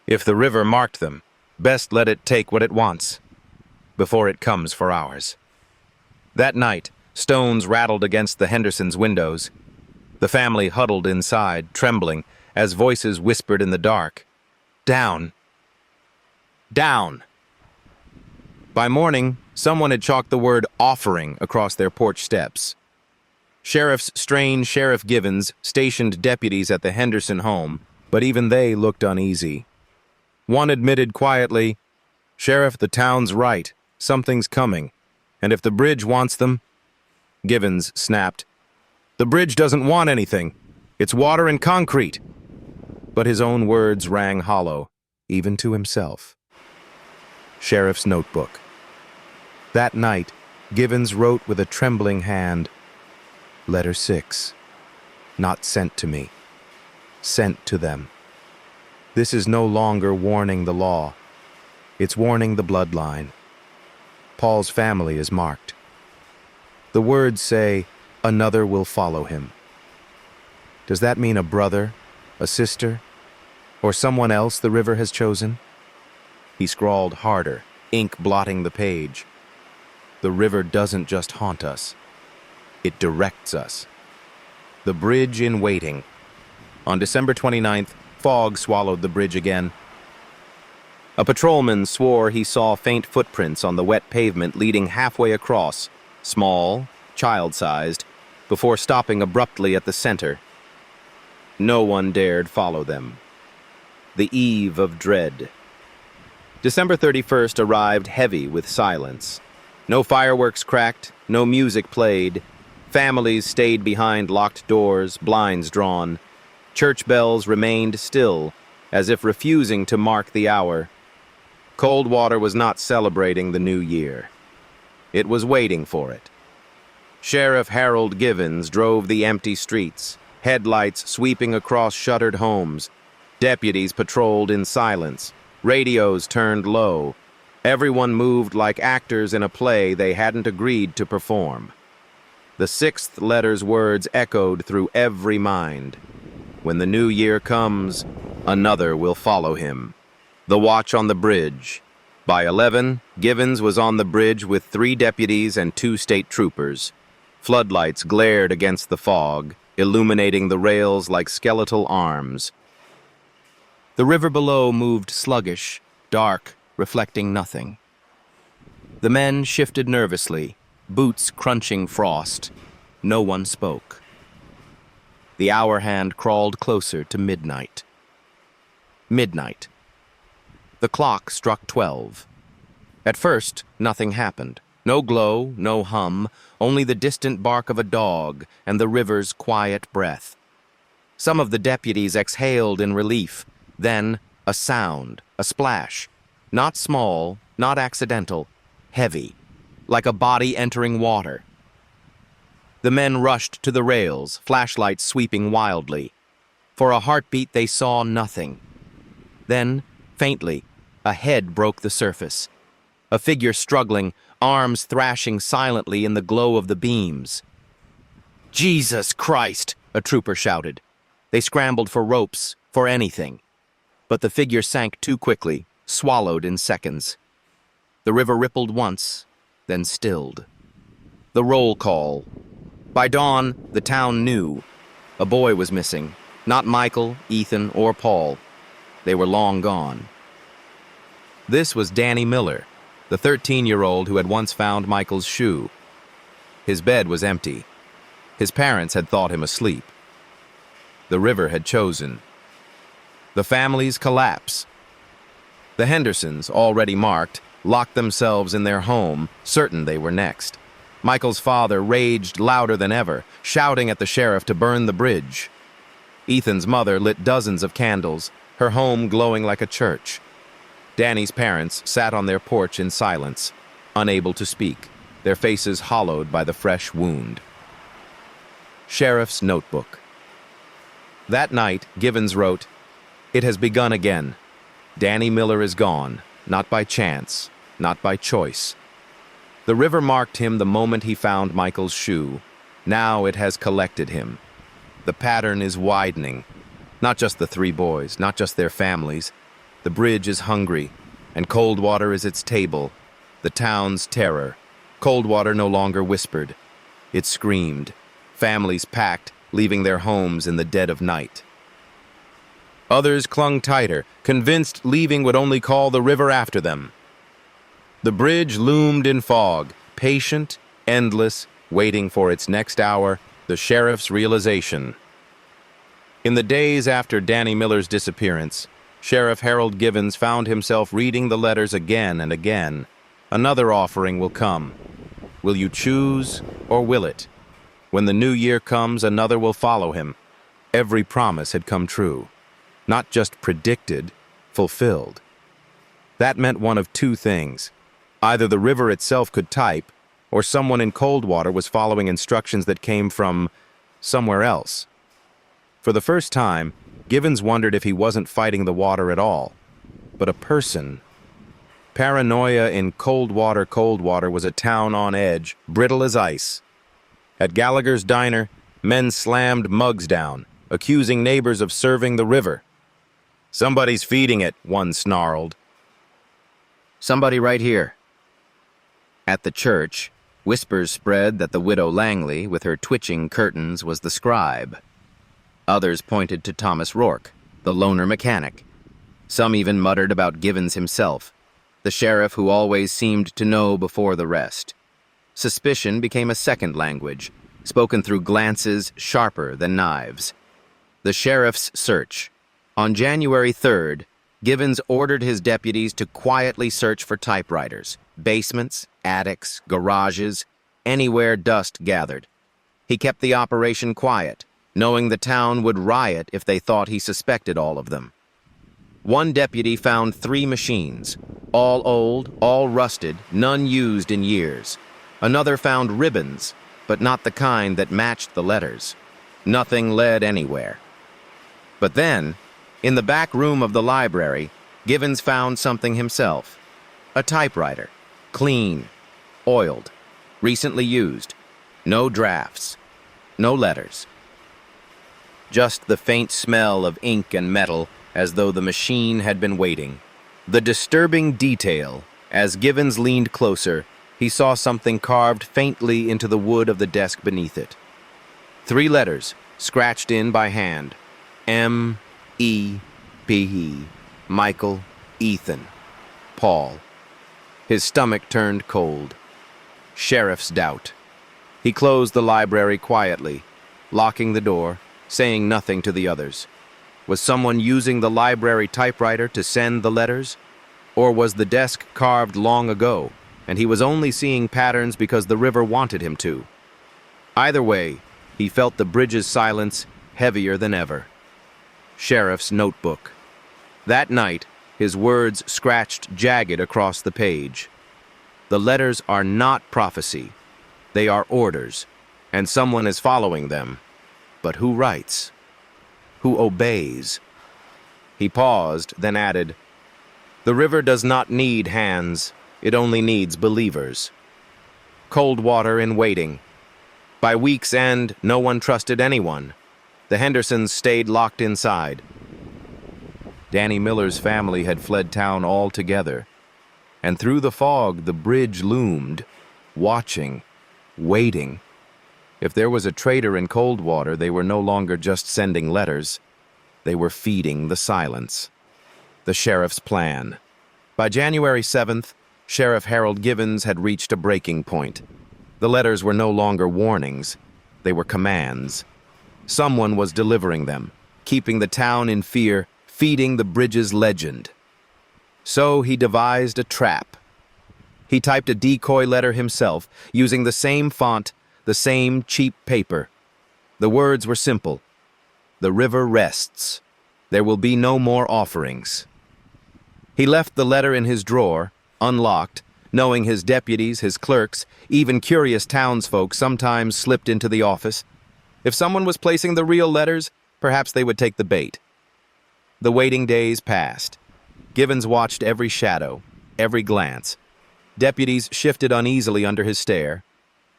"If the river marked them, best let it take what it wants, before it comes for ours." That night, stones rattled against the Hendersons' windows. The family huddled inside, trembling, as voices whispered in the dark, "Down! Down!" By morning, someone had chalked the word "offering" across their porch steps. Sheriff's strange Sheriff Givens stationed deputies at the Henderson home, but even they looked uneasy. One admitted quietly, "Sheriff, the town's right. Something's coming. And if the bridge wants them..." Givens snapped, "The bridge doesn't want anything. It's water and concrete." But his own words rang hollow, even to himself. Sheriff's notebook. That night, Givens wrote with a trembling hand, "Letter 6. Not sent to me. Sent to them. This is no longer warning the law. It's warning the bloodline. Paul's family is marked. The words say, another will follow him. Does that mean a brother, a sister, or someone else the river has chosen?" He scrawled harder, ink blotting the page. "The river doesn't just haunt us. It directs us." The bridge in waiting. On December 29th, fog swallowed the bridge again. A patrolman swore he saw faint footprints on the wet pavement leading halfway across, small, child-sized, before stopping abruptly at the center. No one dared follow them. The eve of dread. December 31st arrived heavy with silence. No fireworks cracked, no music played. Families stayed behind locked doors, blinds drawn. Church bells remained still, as if refusing to mark the hour. Coldwater was not celebrating the new year. It was waiting for it. Sheriff Harold Givens drove the empty streets, headlights sweeping across shuttered homes. Deputies patrolled in silence. Radios turned low. Everyone moved like actors in a play they hadn't agreed to perform. The sixth letter's words echoed through every mind. When the new year comes, another will follow him. The watch on the bridge. By 11, Givens was on the bridge with 3 deputies and 2 state troopers. Floodlights glared against the fog, illuminating the rails like skeletal arms. The river below moved sluggish, dark, reflecting nothing. The men shifted nervously, boots crunching frost. No one spoke. The hour hand crawled closer to midnight. Midnight. The clock struck 12. At first, nothing happened. No glow, no hum, only the distant bark of a dog and the river's quiet breath. Some of the deputies exhaled in relief. Then, a sound, a splash. Not small, not accidental, heavy. like a body entering water. The men rushed to the rails, flashlights sweeping wildly. For a heartbeat, they saw nothing. Then, faintly, a head broke the surface. A figure struggling, arms thrashing silently in the glow of the beams. "Jesus Christ!" a trooper shouted. They scrambled for ropes, for anything. But the figure sank too quickly, swallowed in seconds. The river rippled once, then stilled. The roll call. By dawn, the town knew. A boy was missing. Not Michael, Ethan, or Paul. They were long gone. This was Danny Miller, the 13-year-old who had once found Michael's shoe. His bed was empty. His parents had thought him asleep. The river had chosen. The family's collapse. The Hendersons, already marked, locked themselves in their home, certain they were next. Michael's father raged louder than ever, shouting at the sheriff to burn the bridge. Ethan's mother lit dozens of candles, her home glowing like a church. Danny's parents sat on their porch in silence, unable to speak, their faces hollowed by the fresh wound. Sheriff's notebook. That night, Givens wrote, "It has begun again. Danny Miller is gone, not by chance, not by choice. The river marked him the moment he found Michael's shoe. Now it has collected him. The pattern is widening. Not just the three boys, not just their families. The bridge is hungry, and Coldwater is its table, the town's terror. Coldwater no longer whispered. It screamed. Families packed, leaving their homes in the dead of night. Others clung tighter, convinced leaving would only call the river after them. The bridge loomed in fog, patient, endless, waiting for its next hour, the sheriff's realization. In the days after Danny Miller's disappearance, Sheriff Harold Givens found himself reading the letters again and again. Another offering will come. Will you choose, or will it? When the new year comes, another will follow him. Every promise had come true. Not just predicted, fulfilled. That meant one of two things. Either the river itself could type, or someone in Coldwater was following instructions that came from somewhere else. For the first time, Givens wondered if he wasn't fighting the water at all, but a person. Paranoia in Coldwater was a town on edge, brittle as ice. At Gallagher's diner, men slammed mugs down, accusing neighbors of serving the river. "Somebody's feeding it," one snarled. "Somebody right here." At the church, whispers spread that the widow Langley, with her twitching curtains, was the scribe. Others pointed to Thomas Rourke, the loner mechanic. Some even muttered about Givens himself, the sheriff who always seemed to know before the rest. Suspicion became a second language, spoken through glances sharper than knives. The sheriff's search. On January 3rd, Givens ordered his deputies to quietly search for typewriters, basements, attics, garages, anywhere dust gathered. He kept the operation quiet, knowing the town would riot if they thought he suspected all of them. One deputy found 3 machines, all old, all rusted, none used in years. Another found ribbons, but not the kind that matched the letters. Nothing led anywhere. But then, in the back room of the library, Givens found something himself. A typewriter, clean, oiled, recently used. No drafts, no letters. Just the faint smell of ink and metal, as though the machine had been waiting. The disturbing detail, as Givens leaned closer, he saw something carved faintly into the wood of the desk beneath it. 3 letters, scratched in by hand. M-E-P-E. Michael, Ethan, Paul. His stomach turned cold. Sheriff's doubt. He closed the library quietly, locking the door, saying nothing to the others. Was someone using the library typewriter to send the letters? Or was the desk carved long ago, and he was only seeing patterns because the river wanted him to? Either way, he felt the bridge's silence heavier than ever. Sheriff's notebook. That night, his words scratched jagged across the page. The letters are not prophecy. They are orders, and someone is following them. But who writes? Who obeys? He paused, then added, "The river does not need hands. It only needs believers." Coldwater in waiting. By week's end, no one trusted anyone. The Hendersons stayed locked inside. Danny Miller's family had fled town altogether, and through the fog the bridge loomed, watching, waiting. If there was a traitor in Coldwater, they were no longer just sending letters. They were feeding the silence. The sheriff's plan. By January 7th, Sheriff Harold Givens had reached a breaking point. The letters were no longer warnings. They were commands. Someone was delivering them, keeping the town in fear, feeding the bridge's legend. So he devised a trap. He typed a decoy letter himself, using the same font, the same cheap paper. The words were simple. The river rests. There will be no more offerings. He left the letter in his drawer, unlocked, knowing his deputies, his clerks, even curious townsfolk sometimes slipped into the office. If someone was placing the real letters, perhaps they would take the bait. The waiting days passed. Givens watched every shadow, every glance. Deputies shifted uneasily under his stare.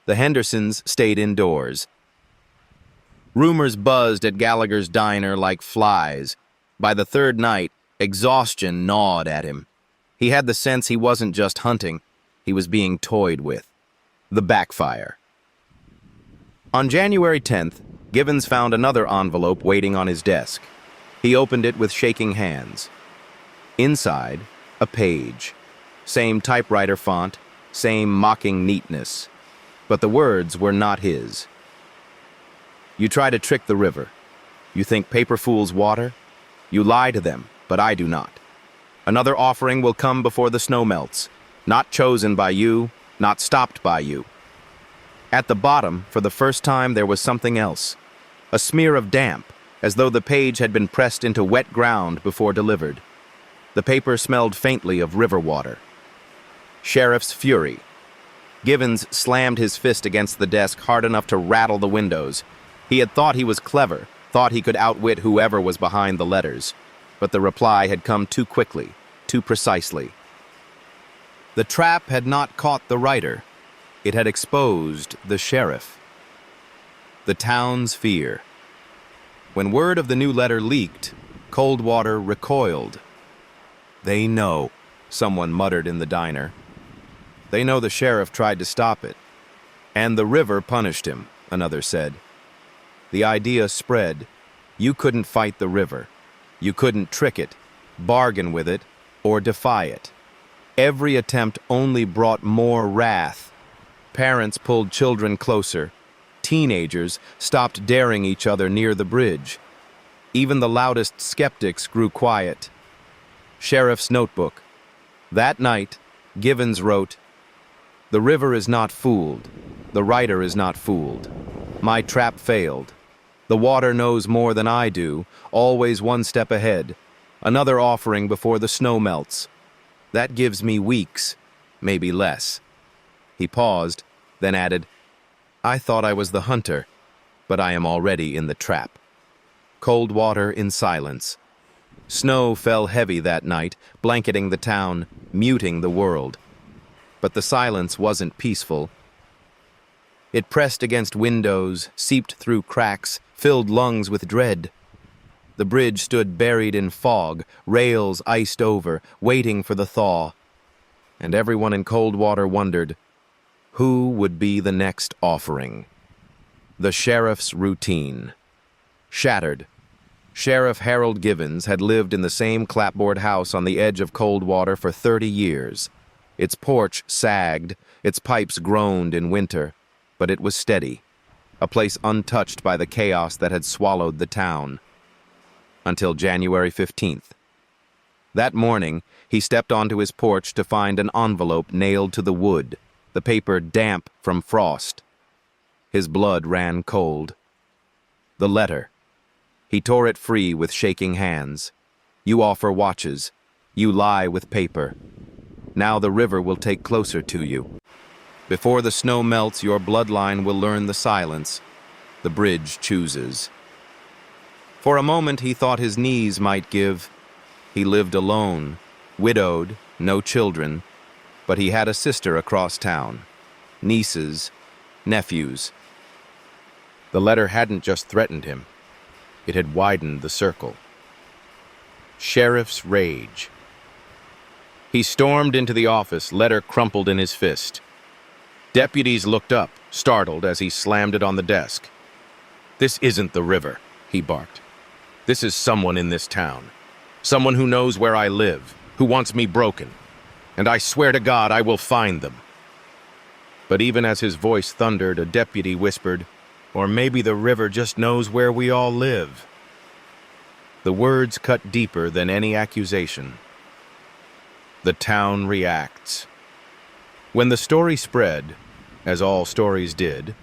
The Hendersons stayed indoors. Rumors buzzed at Gallagher's diner like flies. By the third night, exhaustion gnawed at him. He had the sense he wasn't just hunting, he was being toyed with. The backfire. On January 10th, Givens found another envelope waiting on his desk. He opened it with shaking hands. Inside, a page. Same typewriter font, same mocking neatness. But the words were not his. You try to trick the river. You think paper fools water? You lie to them, but I do not. Another offering will come before the snow melts, not chosen by you, not stopped by you. At the bottom, for the first time, there was something else. A smear of damp, as though the page had been pressed into wet ground before delivered. The paper smelled faintly of river water. Sheriff's fury. Givens slammed his fist against the desk hard enough to rattle the windows. He had thought he was clever, thought he could outwit whoever was behind the letters. But the reply had come too quickly, too precisely. The trap had not caught the writer. It had exposed the sheriff. The town's fear. When word of the new letter leaked, Coldwater recoiled. "They know," someone muttered in the diner. "They know the sheriff tried to stop it. And the river punished him," another said. The idea spread. You couldn't fight the river. You couldn't trick it, bargain with it, or defy it. Every attempt only brought more wrath. Parents pulled children closer. Teenagers stopped daring each other near the bridge. Even the loudest skeptics grew quiet. Sheriff's notebook. That night, Givens wrote, "The river is not fooled. The writer is not fooled. My trap failed. The water knows more than I do, always one step ahead. Another offering before the snow melts. That gives me weeks, maybe less." He paused, then added, "I thought I was the hunter, but I am already in the trap." Coldwater in silence. Snow fell heavy that night, blanketing the town, muting the world. But the silence wasn't peaceful. It pressed against windows, seeped through cracks, filled lungs with dread. The bridge stood buried in fog, rails iced over, waiting for the thaw. And everyone in Coldwater wondered, who would be the next offering? The sheriff's routine. Shattered. Sheriff Harold Givens had lived in the same clapboard house on the edge of Coldwater for 30 years. Its porch sagged, its pipes groaned in winter, but it was steady. A place untouched by the chaos that had swallowed the town. Until January 15th. That morning, he stepped onto his porch to find an envelope nailed to the wood, the paper damp from frost. His blood ran cold. The letter. He tore it free with shaking hands. You offer watches. You lie with paper. Now the river will take closer to you. Before the snow melts, your bloodline will learn the silence. The bridge chooses. For a moment he thought his knees might give. He lived alone, widowed, no children, but he had a sister across town, nieces, nephews. The letter hadn't just threatened him. It had widened the circle. Sheriff's rage. He stormed into the office, letter crumpled in his fist. Deputies looked up, startled, as he slammed it on the desk. "This isn't the river," he barked. "This is someone in this town. Someone who knows where I live, who wants me broken. And I swear to God I will find them." But even as his voice thundered, a deputy whispered, "Or maybe the river just knows where we all live." The words cut deeper than any accusation. The town reacts. When the story spread, as all stories did,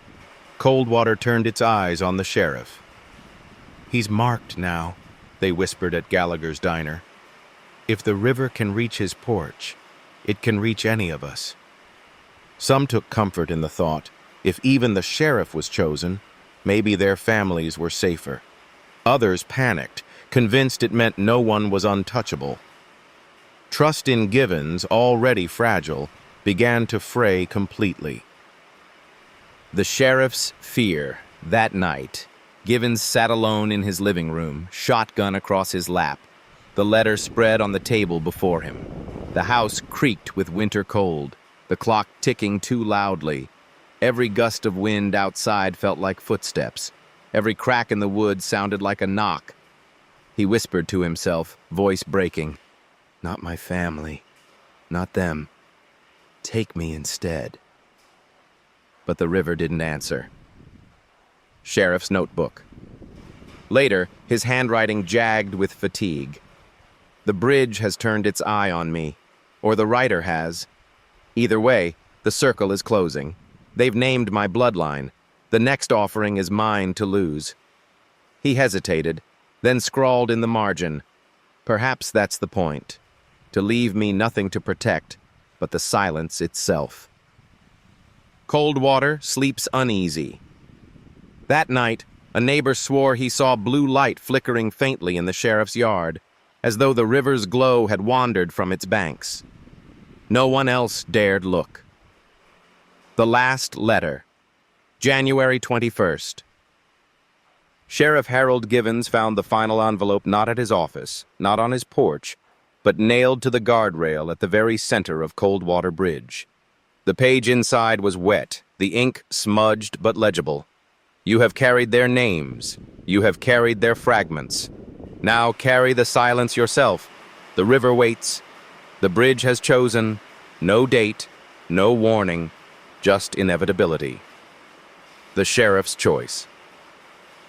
Coldwater turned its eyes on the sheriff. "He's marked now," they whispered at Gallagher's diner. "If the river can reach his porch, it can reach any of us." Some took comfort in the thought, if even the sheriff was chosen, maybe their families were safer. Others panicked, convinced it meant no one was untouchable. Trust in Givens, already fragile, began to fray completely. The sheriff's fear. That night, Givens sat alone in his living room, shotgun across his lap. The letter spread on the table before him. The house creaked with winter cold, the clock ticking too loudly. Every gust of wind outside felt like footsteps. Every crack in the wood sounded like a knock. He whispered to himself, voice breaking, "Not my family. Not them. Take me instead." But the river didn't answer. Sheriff's notebook. Later, his handwriting jagged with fatigue. "The bridge has turned its eye on me, or the writer has. Either way, the circle is closing. They've named my bloodline. The next offering is mine to lose." He hesitated, then scrawled in the margin, "Perhaps that's the point. To leave me nothing to protect, but the silence itself." Coldwater sleeps uneasy. That night, a neighbor swore he saw blue light flickering faintly in the sheriff's yard, as though the river's glow had wandered from its banks. No one else dared look. The last letter. January 21st. Sheriff Harold Givens found the final envelope not at his office, not on his porch, but nailed to the guardrail at the very center of Coldwater Bridge. The page inside was wet, the ink smudged but legible. "You have carried their names. You have carried their fragments. Now carry the silence yourself. The river waits. The bridge has chosen. No date, no warning, just inevitability." The sheriff's choice.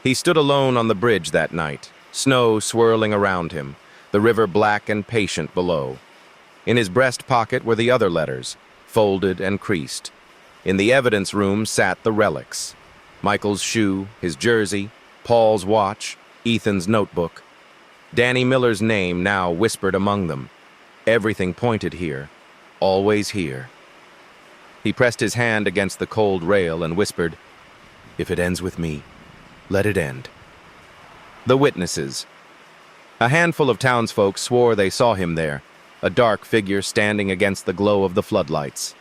He stood alone on the bridge that night, snow swirling around him, the river black and patient below. In his breast pocket were the other letters, folded and creased. In the evidence room sat the relics. Michael's shoe, his jersey, Paul's watch, Ethan's notebook. Danny Miller's name now whispered among them. Everything pointed here, always here. He pressed his hand against the cold rail and whispered, "If it ends with me, let it end." The witnesses. A handful of townsfolk swore they saw him there, a dark figure standing against the glow of the floodlights.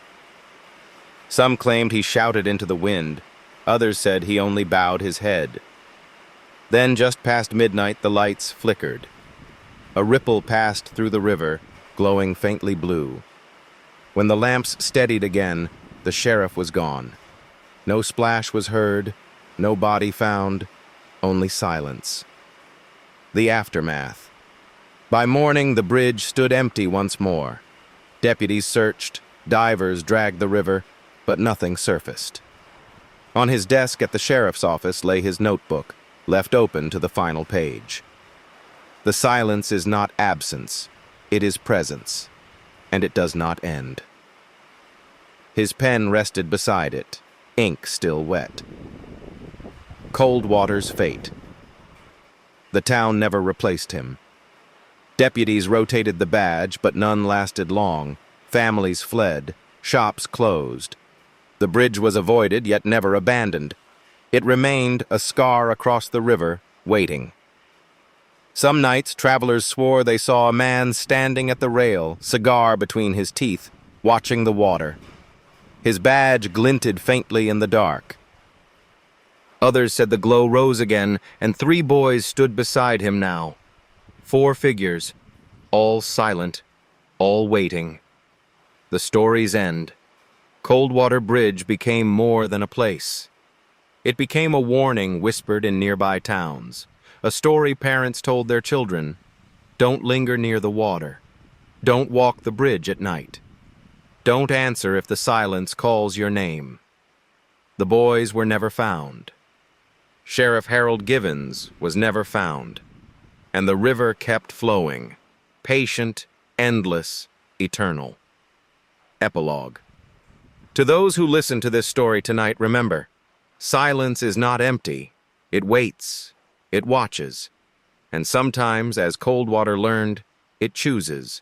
Some claimed he shouted into the wind. Others said he only bowed his head. Then, just past midnight, the lights flickered. A ripple passed through the river, glowing faintly blue. When the lamps steadied again, the sheriff was gone. No splash was heard, no body found, only silence. The aftermath. By morning, the bridge stood empty once more. Deputies searched, divers dragged the river, but nothing surfaced. On his desk at the sheriff's office lay his notebook, left open to the final page. The silence is not absence, it is presence, and it does not end. His pen rested beside it, ink still wet. Coldwater's fate. The town never replaced him. Deputies rotated the badge, but none lasted long. Families fled, shops closed. The bridge was avoided, yet never abandoned. It remained a scar across the river, waiting. Some nights, travelers swore they saw a man standing at the rail, cigar between his teeth, watching the water. His badge glinted faintly in the dark. Others said the glow rose again, and 3 boys stood beside him now. 4 figures, all silent, all waiting. The story's end. Coldwater Bridge became more than a place. It became a warning whispered in nearby towns, a story parents told their children. Don't linger near the water. Don't walk the bridge at night. Don't answer if the silence calls your name. The boys were never found. Sheriff Harold Givens was never found. And the river kept flowing, patient, endless, eternal. Epilogue. To those who listen to this story tonight, remember, silence is not empty. It waits. It watches. And sometimes, as Coldwater learned, it chooses.